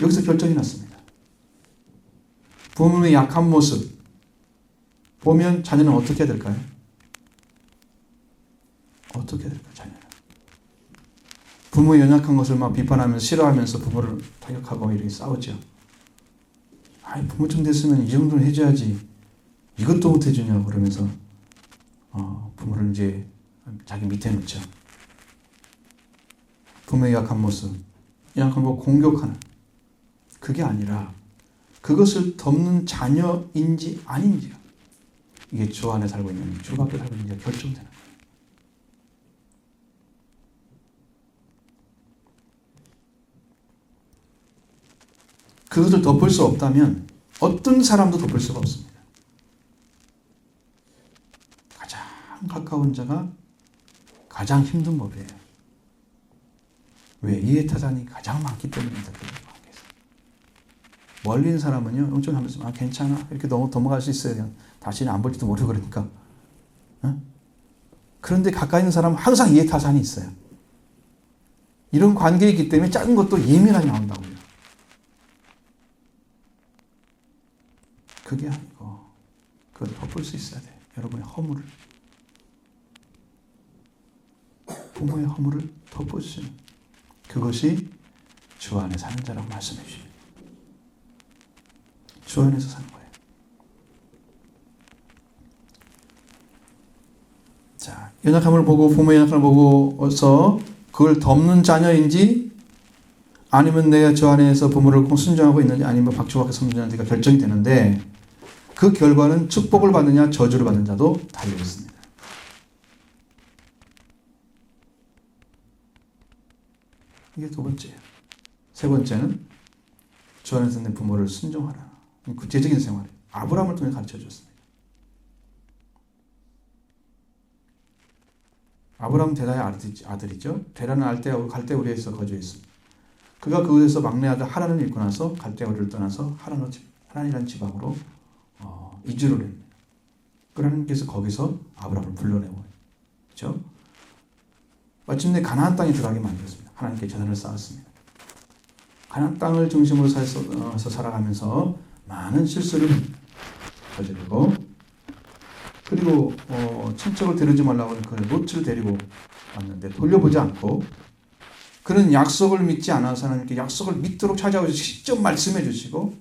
여기서 결정이 났습니다. 부모의 약한 모습 보면 자녀는 어떻게 해야 될까요? 어떻게 해야 될까요, 자녀는? 부모의 연약한 것을 막 비판하면서 싫어하면서 부모를 타격하고 이렇게 싸우죠. 부모 좀 됐으면 이 정도는 해줘야지. 이것도 못 해주냐고 그러면서 부모를 이제 자기 밑에 놓죠. 부모의 약한 모습, 약한 거 공격하는, 그게 아니라 그것을 덮는 자녀인지 아닌지가, 이게 주 안에 살고 있는, 주 밖에 살고 있는지가 결정되는 거예요. 그것을 덮을 수 없다면 어떤 사람도 덮을 수가 없습니다. 가장 가까운 자가 가장 힘든 법이에요. 왜? 이해타산이 가장 많기 때문입니다. 멀리 있는 사람은요, 좀 하면서 괜찮아 이렇게 넘어갈 수 있어요. 그냥 다시는 안 볼지도 모르고 그러니까. 그런데 가까이 있는 사람은 항상 이해타산이 있어요. 이런 관계이기 때문에 작은 것도 예민하게 나온다고요. 그게 아니고 그걸 덮을 수 있어야 돼. 여러분의 허물을, 부모의 허물을 덮어주시는, 그것이 주 안에 사는 자라고 말씀해 주십니다. 주 안에서 사는 거예요. 자, 연약함을 보고, 부모의 연약함을 보고서 그걸 덮는 자녀인지 아니면 내가 주 안에서 부모를 순종하고 있는지 아니면 박주밖에 순종하는지가 결정이 되는데, 그 결과는 축복을 받느냐 저주를 받는 자도 달려 있습니다. 이게 두 번째예요. 세 번째는 주 안에서 내 부모를 순종하라. 구체적인 생활. 아브라함을 통해 가르쳐 줬습니다. 아브라함은 데라의 아들이죠. 데라는 갈대우리에서 거주했습니다. 그가 그곳에서 막내 아들 하란을 잃고 나서 갈대우리를 떠나서 하란이라는 지방으로 이주를 합니다. 하나님께서 거기서 아브라함을 불러내고 그렇죠? 마침내 가나안 땅에 들어가게 만들었습니다. 하나님께 재단을 쌓았습니다. 가나안 땅을 중심으로 살아가면서 많은 실수를 저지르고 그리고 친척을 데리지 말라고 그 롯을 데리고 왔는데 돌려보지 않고 그는 약속을 믿지 않아서 하나님께 약속을 믿도록 찾아오셔서 직접 말씀해 주시고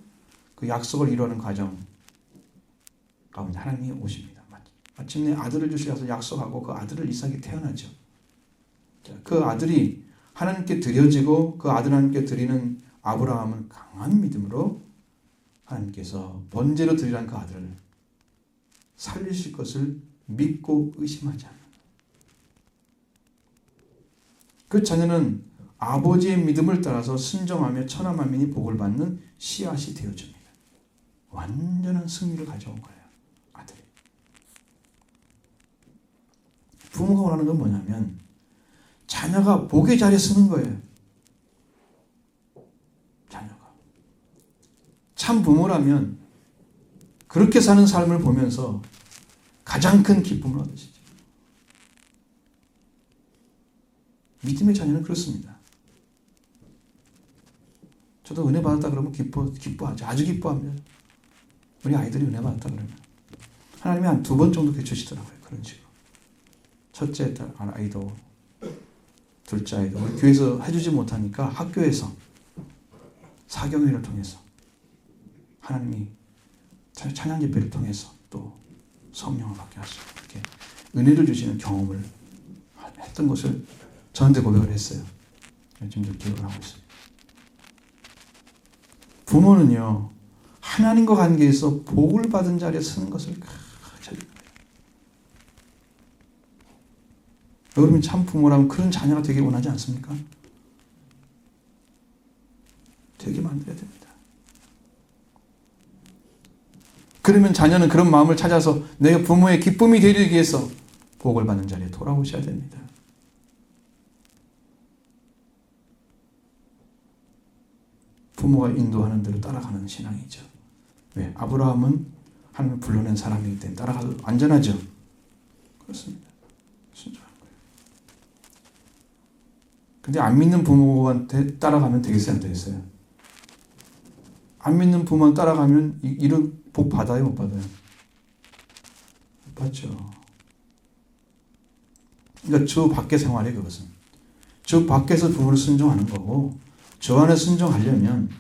그 약속을 이루는 과정 가운데 하나님이 오십니다. 마침내 아들을 주셔서 약속하고 그 아들을 이삭이 태어나죠. 그 아들이 하나님께 드려지고 그 아들 하나님께 드리는 아브라함은 강한 믿음으로 하나님께서 번제로 드리라는 그 아들을 살리실 것을 믿고 의심하지 않는다. 그 자녀는 아버지의 믿음을 따라서 순종하며 천하 만민이 복을 받는 씨앗이 되어줍니다. 완전한 승리를 가져온 거예요. 아들이. 부모가 원하는 건 뭐냐면 자녀가 복의 자리에 서는 거예요. 자녀가. 참 부모라면 그렇게 사는 삶을 보면서 가장 큰 기쁨을 얻으시죠. 믿음의 자녀는 그렇습니다. 저도 은혜 받았다 그러면 기뻐하죠. 아주 기뻐합니다. 우리 아이들이 은혜 받았다 그러면. 하나님이 한 2번 정도 교체시더라고요. 그런 식으로. 첫째 아이도 둘째 아이도 우리 교회에서 해주지 못하니까 학교에서 사경회를 통해서 하나님이 찬양 예배를 통해서 또 성령을 받게 하시고 이렇게 은혜를 주시는 경험을 했던 것을 저한테 고백을 했어요. 지금도 기억을 하고 있어요. 부모는요 하나님과 관계에서 복을 받은 자리에 서는 것을 여러분 참 부모라면 그런 자녀가 되기 원하지 않습니까? 되게 만들어야 됩니다. 그러면 자녀는 그런 마음을 찾아서 내가 부모의 기쁨이 되기 위해서 복을 받는 자리에 돌아오셔야 됩니다. 부모가 인도하는 대로 따라가는 신앙이죠. 왜? 아브라함은 하나님을 불러낸 사람이기 때문에 따라가도 안전하죠. 그렇습니다. 순종한 거예요. 근데 안 믿는 부모한테 따라가면 되겠어요? 안 되겠어요? 안 믿는 부모한테 따라가면 이런 복 받아요? 못 받아요? 못 받죠. 그러니까 주 밖의 생활이에요. 그것은. 주 밖에서 부모를 순종하는 거고 주 안에 순종하려면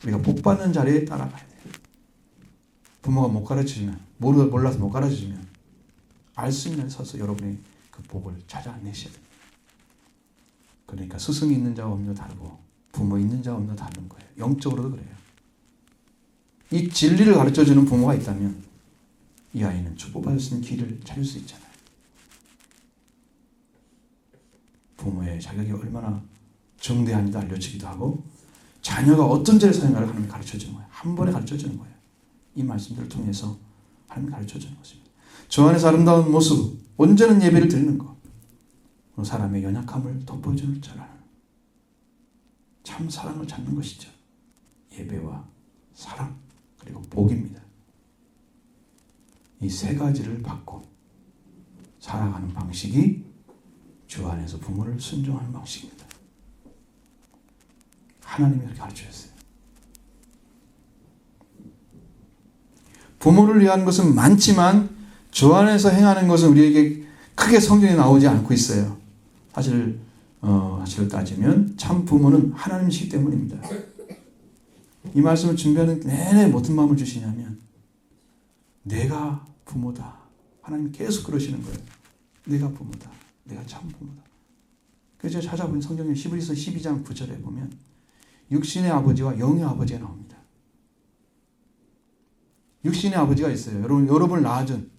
우리가 복 받는 자리에 따라가야 돼요. 부모가 못 가르쳐주면 몰라서 못 가르쳐주면 알 수 있는 데 서서 여러분이 그 복을 찾아내셔야 됩니다. 그러니까 스승이 있는 자와 없는 자 다르고 부모 있는 자와 없는 자 다른 거예요. 영적으로도 그래요. 이 진리를 가르쳐주는 부모가 있다면 이 아이는 축복받을 수 있는 길을 찾을 수 있잖아요. 부모의 자격이 얼마나 정대한지도 알려주기도 하고 자녀가 어떤 죄를 사용하라고 하나님이 가르쳐주는 거예요. 한 번에 가르쳐주는 거예요. 이 말씀들을 통해서 하나님이 가르쳐주는 것입니다. 저 안에서 아름다운 모습, 온전한 예배를 드리는 것, 사람의 연약함을 덮어줄 줄 아는 참 사랑을 찾는 것이죠. 예배와 사랑 그리고 복입니다. 이 세 가지를 받고 살아가는 방식이 주 안에서 부모를 순종하는 방식입니다. 하나님이 그렇게 가르쳐주셨어요. 부모를 위한 것은 많지만 주 안에서 행하는 것은 우리에게 크게 성경에 나오지 않고 있어요. 사실을 따지면 참 부모는 하나님이시기 때문입니다. 이 말씀을 준비하는 내내 어떤 마음을 주시냐면 내가 부모다. 하나님 계속 그러시는 거예요. 내가 부모다. 내가 참 부모다. 그래서 제가 찾아본 성경에 히브리서 12장 9절에 보면 육신의 아버지와 영의 아버지가 나옵니다. 육신의 아버지가 있어요. 여러분을 낳아준,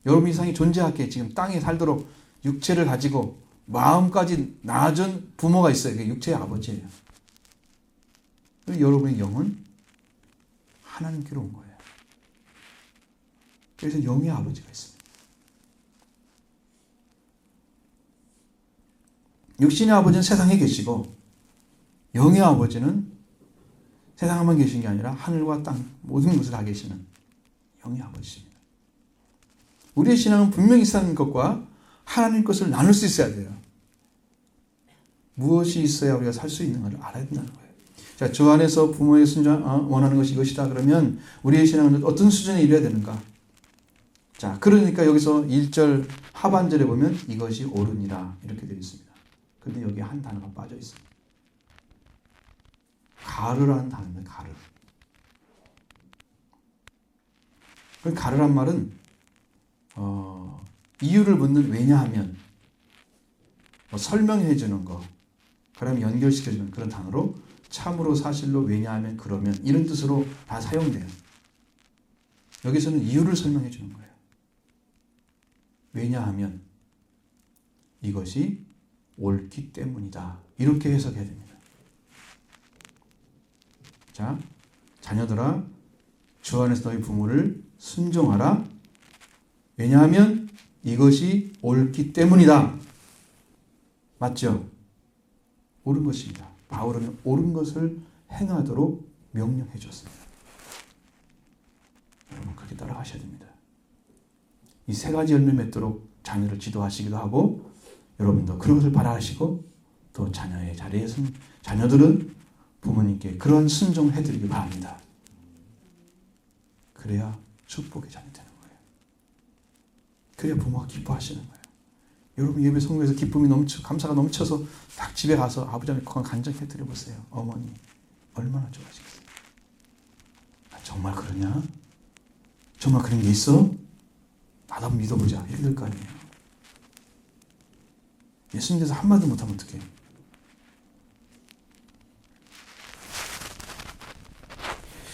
여러분 이상이 존재하게 지금 땅에 살도록 육체를 가지고 마음까지 낳아준 부모가 있어요. 그게 육체의 아버지예요. 여러분의 영은 하나님께로 온 거예요. 그래서 영의 아버지가 있습니다. 육신의 아버지는 세상에 계시고 영의 아버지는 세상에만 계신 게 아니라 하늘과 땅 모든 것을 다 계시는 영의 아버지입니다. 우리의 신앙은 분명히 있는 것과 하나님 것을 나눌 수 있어야 돼요. 무엇이 있어야 우리가 살 수 있는 것을 알아야 된다는 거예요. 자, 주 안에서 부모의 순종 원하는 것이 이것이다. 그러면 우리의 신앙은 어떤 수준에 이르러야 되는가? 자, 그러니까 여기서 1절 하반절에 보면 이것이 옳으니라 이렇게 되어 있습니다. 근데 여기에 한 단어가 빠져 있습니다. 가르라는 단어입니다. 가르. 그 가르란 말은 이유를 묻는 왜냐하면 뭐 설명해 주는 거, 그러면 연결시켜 주는 그런 단어로 참으로 사실로 왜냐하면 그러면 이런 뜻으로 다 사용돼요. 여기서는 이유를 설명해 주는 거예요. 왜냐하면 이것이 옳기 때문이다. 이렇게 해석해야 됩니다. 자, 자녀들아 주 안에서 너희 부모를 순종하라. 왜냐하면 이것이 옳기 때문이다. 맞죠? 옳은 것입니다. 바울은 옳은 것을 행하도록 명령해 줬습니다. 여러분 그렇게 따라가셔야 됩니다. 이 세 가지 열매 맺도록 자녀를 지도하시기도 하고 여러분도 그런 것을 바라시고 또 자녀의 자리에 자녀들은 부모님께 그런 순종해 드리기 바랍니다. 그래야 축복의 자녀 되는 거예요. 그래야 부모가 기뻐하시는 거예요. 여러분 예배 성도에서 기쁨이 감사가 넘쳐서 딱 집에 가서 아버지한테 간증해 드려보세요. 어머니 얼마나 좋아하시겠어요. 정말 그러냐? 정말 그런 게 있어? 나도 한번 믿어보자. 이렇게 될 거 아니에요. 예수님께서 한마디 못하면 어떡해.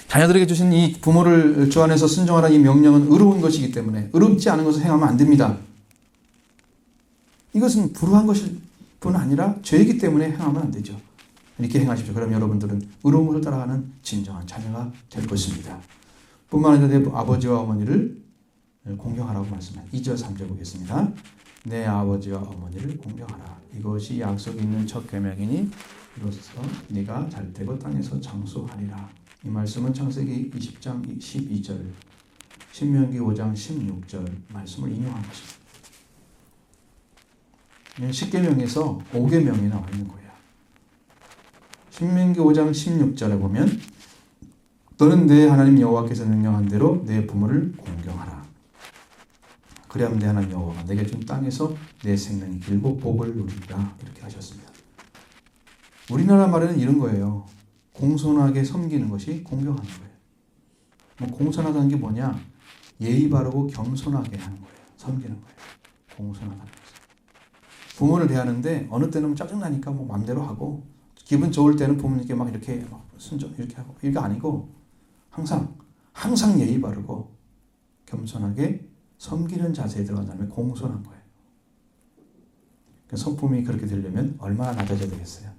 자녀들에게 주신 이 부모를 주 안에서 순종하라 이 명령은 의로운 것이기 때문에 의롭지 않은 것을 행하면 안 됩니다. 이것은 불우한 것일 뿐 아니라 죄이기 때문에 행하면 안 되죠. 이렇게 행하십시오. 그럼 여러분들은 의로운 것을 따라가는 진정한 자녀가 될 것입니다. 뿐만 아니라 내 아버지와 어머니를 공경하라고 말씀해요. 2절 3절 보겠습니다. 내 아버지와 어머니를 공경하라. 이것이 약속이 있는 첫 계명이니 이로써 네가 잘되고 땅에서 장수하리라. 이 말씀은 창세기 20장 12절, 신명기 5장 16절 말씀을 인용한 것입니다. 10계명에서 5계명이 나와 있는 거예요. 신명기 5장 16절에 보면 너는 내 하나님 여호와께서 명령한 대로 내 부모를 공경하라. 그리하면 내 하나님 여호와가 내게 준 땅에서 내 생명이 길고 복을 누리리라. 이렇게 하셨습니다. 우리나라 말에는 이런 거예요. 공손하게 섬기는 것이 공경하는 거예요. 뭐 공손하다는 게 뭐냐? 예의 바르고 겸손하게 하는 거예요. 섬기는 거예요. 공손하다는 거죠. 부모를 대하는데 어느 때는 짜증나니까 뭐 맘대로 하고 기분 좋을 때는 부모님께 막 이렇게 막 순종 이렇게 하고 이게 아니고 항상 예의 바르고 겸손하게 섬기는 자세에 들어간다면 공손한 거예요. 성품이 그렇게 되려면 얼마나 낮아져야 되겠어요?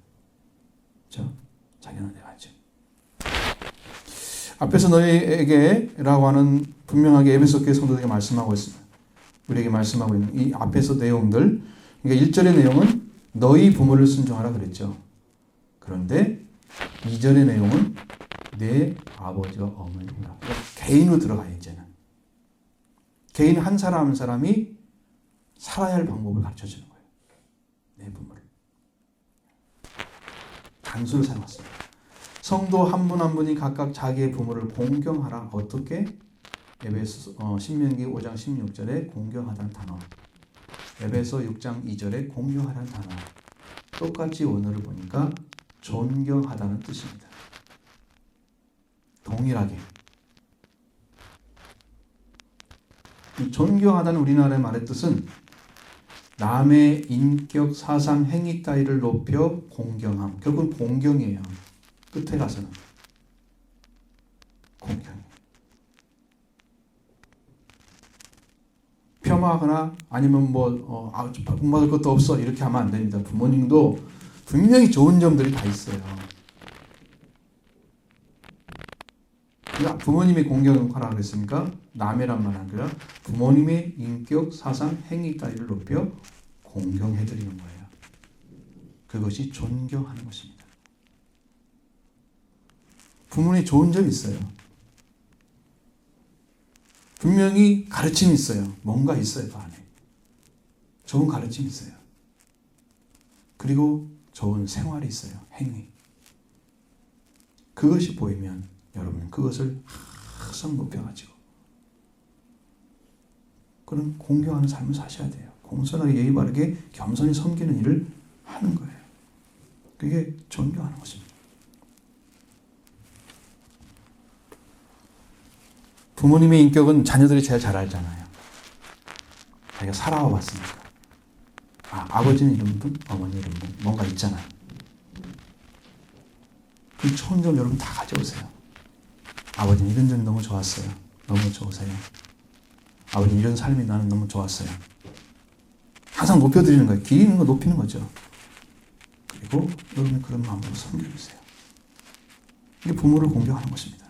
그렇죠? 자기는 내가죠. 앞에서 너희에게 라고 하는 분명하게 에베소 교회 성도들에게 말씀하고 있습니다. 우리에게 말씀하고 있는 이 앞에서 내용들, 그러니까 1절의 내용은 너희 부모를 순종하라 그랬죠. 그런데 2절의 내용은 내 아버지와 어머니를 그러니까 개인으로 들어가요. 이제는 개인 한 사람 한 사람이 살아야 할 방법을 가르쳐주는 거예요. 내 부모를 단수를 사용했습니다. 성도 한 분 한 분이 각각 자기의 부모를 공경하라. 어떻게? 신명기 5장 16절에 공경하다는 단어, 에베소 6장 2절에 공경하라는 단어, 똑같이 원어를 보니까 존경하다는 뜻입니다. 동일하게. 존경하다는 우리나라의 말의 뜻은 남의 인격, 사상, 행위 따위를 높여 공경함. 결국은 공경이에요. 끝에 가서는 공경이에요. 폄하하거나 아니면 본받을 것도 없어 이렇게 하면 안 됩니다. 부모님도 분명히 좋은 점들이 다 있어요. 그러니까 부모님의 공경하라 그랬으니까 남의란 말 아니라 부모님의 인격, 사상, 행위 따위를 높여 공경해드리는 거예요. 그것이 존경하는 것입니다. 부모님의 좋은 점이 있어요. 분명히 가르침이 있어요. 뭔가 있어요. 그 안에. 좋은 가르침이 있어요. 그리고 좋은 생활이 있어요. 행위. 그것이 보이면 여러분 그것을 항상 높여가지고 그런 공경하는 삶을 사셔야 돼요. 공손하게 예의 바르게 겸손히 섬기는 일을 하는 거예요. 그게 존경하는 것입니다. 부모님의 인격은 자녀들이 제일 잘 알잖아요. 자기가 살아와 봤으니까. 아버지는 이런 분, 어머니 이런 분, 뭔가 있잖아요. 그 좋은 점 여러분 다 가져오세요. 아버지는 이런 점이 너무 좋았어요. 너무 좋으세요. 아버지는 이런 삶이 나는 너무 좋았어요. 항상 높여드리는 거예요. 기리는 거 높이는 거죠. 그리고 여러분이 그런 마음으로 섬겨주세요. 이게 부모를 공경하는 것입니다.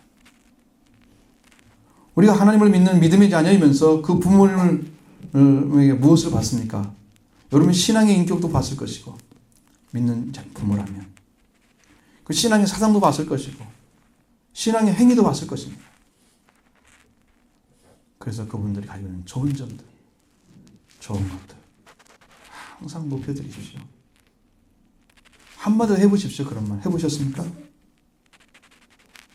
우리가 하나님을 믿는 믿음의 자녀이면서 그 부모님에게 무엇을 받습니까? 여러분 신앙의 인격도 봤을 것이고 믿는 부모라면 그 신앙의 사상도 봤을 것이고 신앙의 행위도 봤을 것입니다. 그래서 그분들이 가지고 있는 좋은 점들, 좋은 것들 항상 높여드리십시오. 한마디 해보십시오. 그런 말 해보셨습니까?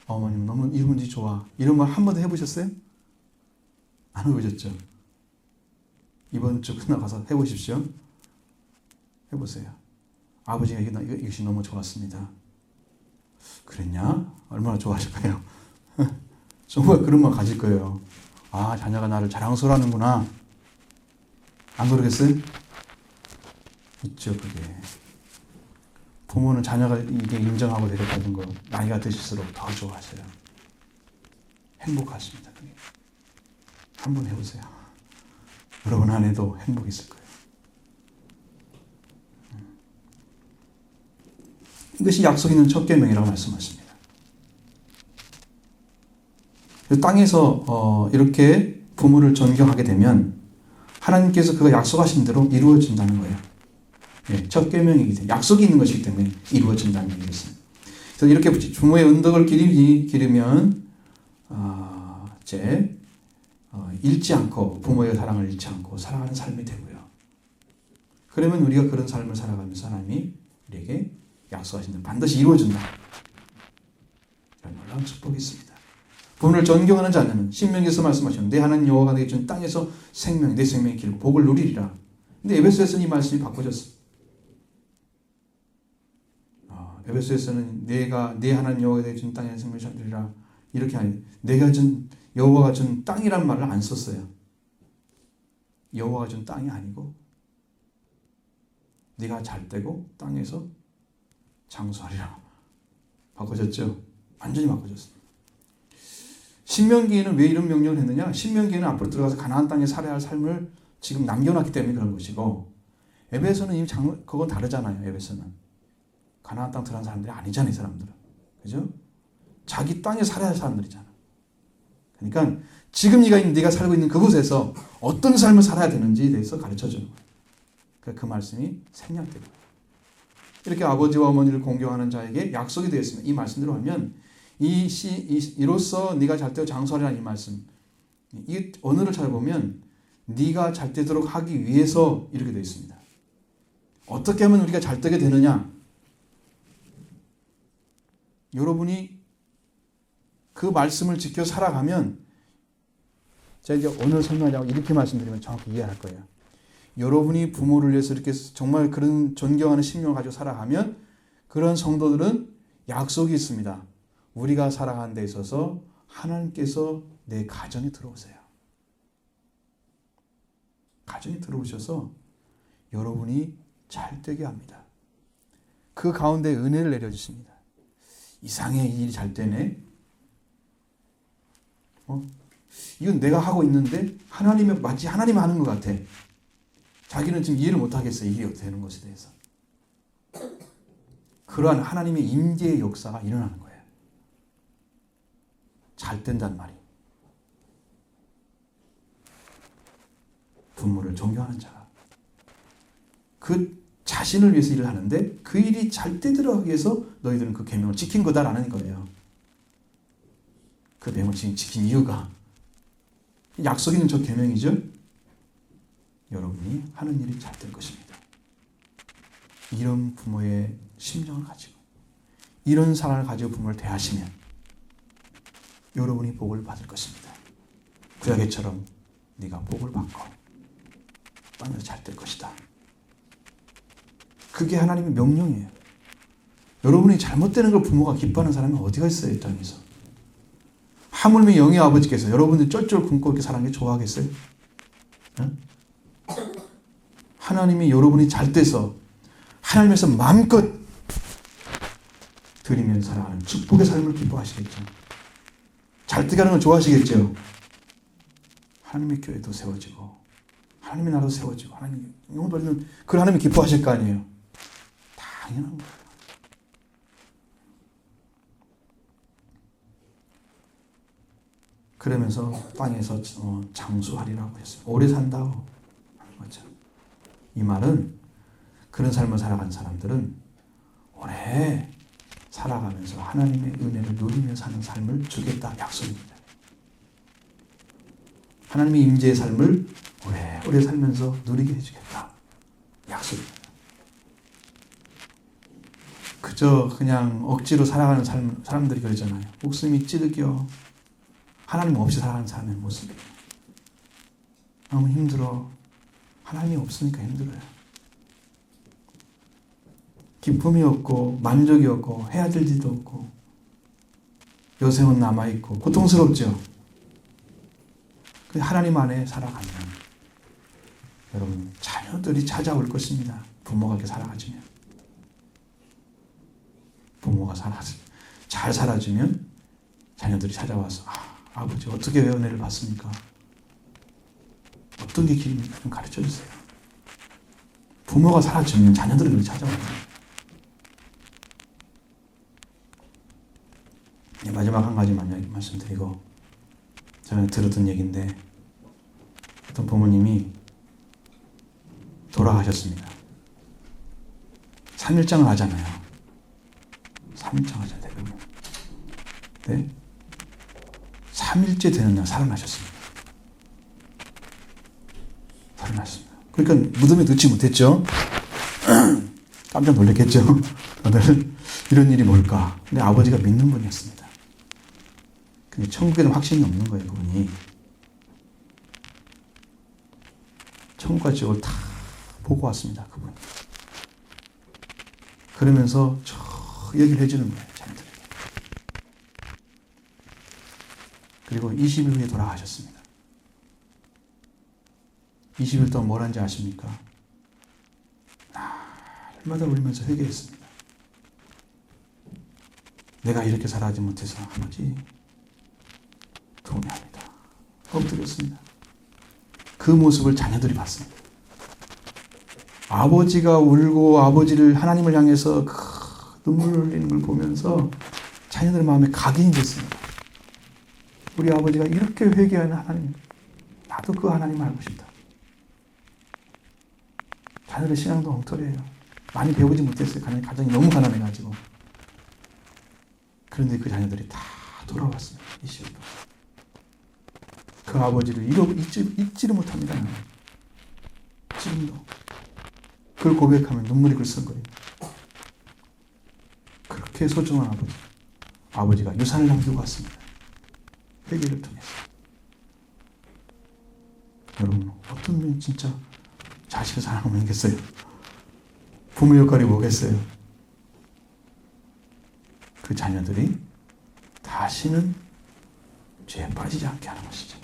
어머님 너무 이런 분이 좋아. 이런 말 한마디 해보셨어요? 안 해보셨죠? 이번 주 끝나가서 해보십시오. 해보세요. 아버지가 이것이 너무 좋았습니다. 그랬냐? 얼마나 좋아하실 거예요? 정말 그런 말 가질 거예요. 자녀가 나를 자랑스러워하는구나. 안 그러겠어요? 있죠, 그게. 부모는 자녀가 이게 인정하고 데려가는 거 나이가 드실수록 더 좋아하세요. 행복하십니다. 그게. 한번 해보세요. 여러분 안에도 행복이 있을 거예요. 이것이 약속 있는 첫 계명이라고 말씀하십니다. 땅에서 이렇게 부모를 존경하게 되면 하나님께서 그가 약속하신 대로 이루어진다는 거예요. 첫 계명이기 때문에 약속이 있는 것이기 때문에 이루어진다는 얘기였어요. 그래서 이렇게 부모의 은덕을 기르면 잃지 않고 부모의 사랑을 잃지 않고 살아가는 삶이 되고요. 그러면 우리가 그런 삶을 살아가면서 하나님이 우리에게 약속하신 대로 반드시 이루어진다. 이런 놀라운 축복이 있습니다. 부모를 존경하는 자녀는 신명기에서 말씀하셨는데 내 하나님 여호와가 내게 준 땅에서 내 생명의 길 복을 누리리라. 근데 에베소에서는 이 말씀이 바꿔졌어요. 에베소에서는 내 하나님 여호와가 내게 준 땅에서 생명의 길을 누리라. 이렇게 하니 여호와가 준 땅이란 말을 안 썼어요. 여호와가 준 땅이 아니고 네가 잘 되고 땅에서 장수하리라. 바꿔졌죠? 완전히 바꿔졌어요. 신명기에는 왜 이런 명령을 했느냐? 신명기에는 앞으로 들어가서 가나안 땅에 살아야 할 삶을 지금 남겨놨기 때문에 그런 것이고 에베소는 이미 그건 다르잖아요. 에베소는 가나안 땅 들어간 사람들이 아니잖아요. 이 사람들은. 그죠? 자기 땅에 살아야 할 사람들이잖아. 그러니까 지금 네가 살고 있는 그곳에서 어떤 삶을 살아야 되는지에 대해서 가르쳐주는 거예요. 그러니까 그 말씀이 생략되고 이렇게 아버지와 어머니를 공경하는 자에게 약속이 되었습니다. 이 말씀대로 하면 이로써 네가 잘되고 장수하리라는 이 말씀, 이 언어를 찾아보면 네가 잘되도록 하기 위해서 이렇게 되어 있습니다. 어떻게 하면 우리가 잘되게 되느냐? 여러분이 그 말씀을 지켜 살아가면 제가 이제 오늘 설명하자고 이렇게 말씀드리면 정확히 이해할 거예요. 여러분이 부모를 위해서 이렇게 정말 그런 존경하는 심령을 가지고 살아가면 그런 성도들은 약속이 있습니다. 우리가 살아가는 데 있어서 하나님께서 내 가정에 들어오세요. 가정에 들어오셔서 여러분이 잘되게 합니다. 그 가운데 은혜를 내려주십니다. 이상해, 이 일이 잘 되네. 이건 내가 하고 있는데 하나님의 마치 하나님 하는 것 같아. 자기는 지금 이해를 못하겠어요. 이게 어떻게 되는 것에 대해서. 그러한 하나님의 임재의 역사가 일어나는 거예요. 잘 된단 말이에요. 부모를 존경하는 자가 그 자신을 위해서 일을 하는데 그 일이 잘 되도록 위해서 너희들은 그 계명을 지킨 거다라는 거예요. 그 계명을 지킨 이유가 약속 있는 저 계명이죠. 여러분이 하는 일이 잘 될 것입니다. 이런 부모의 심정을 가지고 이런 사랑을 가지고 부모를 대하시면 여러분이 복을 받을 것입니다. 구약에처럼 네가 복을 받고 땅에서 잘 될 것이다. 그게 하나님의 명령이에요. 여러분이 잘못되는 걸 부모가 기뻐하는 사람이 어디가 있어요, 이 땅에서. 하물며 영의 아버지께서 여러분들 쫄쫄 굶고 이렇게 사랑하는 게 좋아하겠어요? 응? 하나님이 여러분이 잘 돼서 하나님에서 마음껏 드리면 사랑하는 축복의 삶을 기뻐하시겠죠. 잘 되게 하는 걸 좋아하시겠죠. 하나님의 교회도 세워지고 하나님의 나라도 세워지고 하나님 영혼 돌리면 그 하나님이 기뻐하실 거 아니에요. 당연한 거예요. 그러면서 땅에서 장수하리라고 했어요. 오래 산다고 하는 거죠. 이 말은 그런 삶을 살아간 사람들은 오래 살아가면서 하나님의 은혜를 누리며 사는 삶을 주겠다 약속입니다. 하나님의 임재의 삶을 오래 살면서 누리게 해주겠다 약속입니다. 그저 그냥 억지로 살아가는 사람들이 그러잖아요. 목숨이 찌르겨 하나님 없이 살아가는 사람의 모습이에요. 너무 힘들어. 하나님이 없으니까 힘들어요. 기쁨이 없고 만족이 없고 해야 될 일도 없고 여생은 남아있고 고통스럽죠. 하나님 안에 살아가면 여러분 자녀들이 찾아올 것입니다. 부모가 이렇게 살아가주면 부모가 잘 살아주면 자녀들이 찾아와서 아버지 어떻게 은혜를 받습니까? 어떤 게 길입니까? 좀 가르쳐 주세요. 부모가 살아주면 자녀들을 찾아와요. 마지막 한 가지만 말씀드리고 저는 들었던 얘기인데 어떤 부모님이 돌아가셨습니다. 3일장을 하잖아요. 3일장 하잖아요. 대부분. 네? 3일째 되는 날 살아나셨습니다. 살아났습니다. 그러니까 무덤에 넣지 못했죠. 깜짝 놀랐겠죠. 다들 이런 일이 뭘까. 근데 아버지가 믿는 분이었습니다. 근데 천국에는 확신이 없는 거예요. 그분이. 천국과 지옥을 다 보고 왔습니다. 그분. 그러면서 저 얘기를 해주는 거예요. 자녀들에게. 그리고 20일 후에 돌아가셨습니다. 20일 동안 뭘 한지 아십니까? 날마다 울면서 회개했습니다. 내가 이렇게 살아가지 못해서 아버지 도움합니다. 엎드렸습니다. 그 모습을 자녀들이 봤습니다. 아버지가 울고 아버지를 하나님을 향해서 눈물을 흘리는 걸 보면서 자녀들의 마음에 각인이 됐습니다. 우리 아버지가 이렇게 회개하는 하나님, 나도 그 하나님 알고 싶다. 자녀들의 신앙도 엉터리예요. 많이 배우지 못했어요. 가정이 너무 가난해가지고. 그런데 그 자녀들이 다 돌아왔습니다. 이 시간도. 그 아버지를 잊지를 못합니다. 지금도. 그걸 고백하면 눈물이 글썽거립니다. 그렇게 소중한 아버지. 아버지가 유산을 남기고 왔습니다. 회개를 통해서. 여러분, 어떤 분이 진짜 자식을 사랑하겠어요? 부모 역할이 뭐겠어요? 그 자녀들이 다시는 죄에 빠지지 않게 하는 것이죠.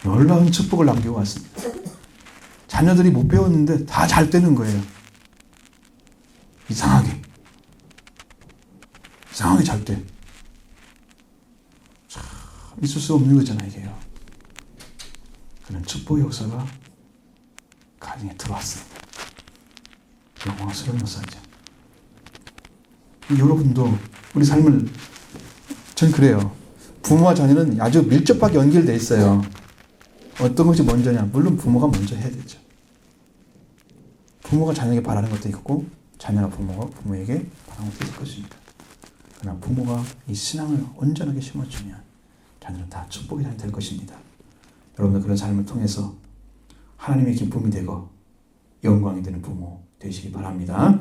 놀라운 축복을 남기고 왔습니다. 자녀들이 못 배웠는데 다 잘 되는 거예요. 이상하게 잘 돼. 있을 수 없는 거잖아요, 이게요. 그런 축복의 역사가 가정에 들어왔습니다. 영광스러운 역사죠. 여러분도 우리 삶을, 전 그래요. 부모와 자녀는 아주 밀접하게 연결되어 있어요. 어떤 것이 먼저냐? 물론 부모가 먼저 해야 되죠. 부모가 자녀에게 바라는 것도 있고 자녀가 부모에게 바라는 것도 있을 것입니다. 그러나 부모가 이 신앙을 온전하게 심어주면 자녀는 다 축복이 될 것입니다. 여러분들 그런 삶을 통해서 하나님의 기쁨이 되고 영광이 되는 부모 되시기 바랍니다.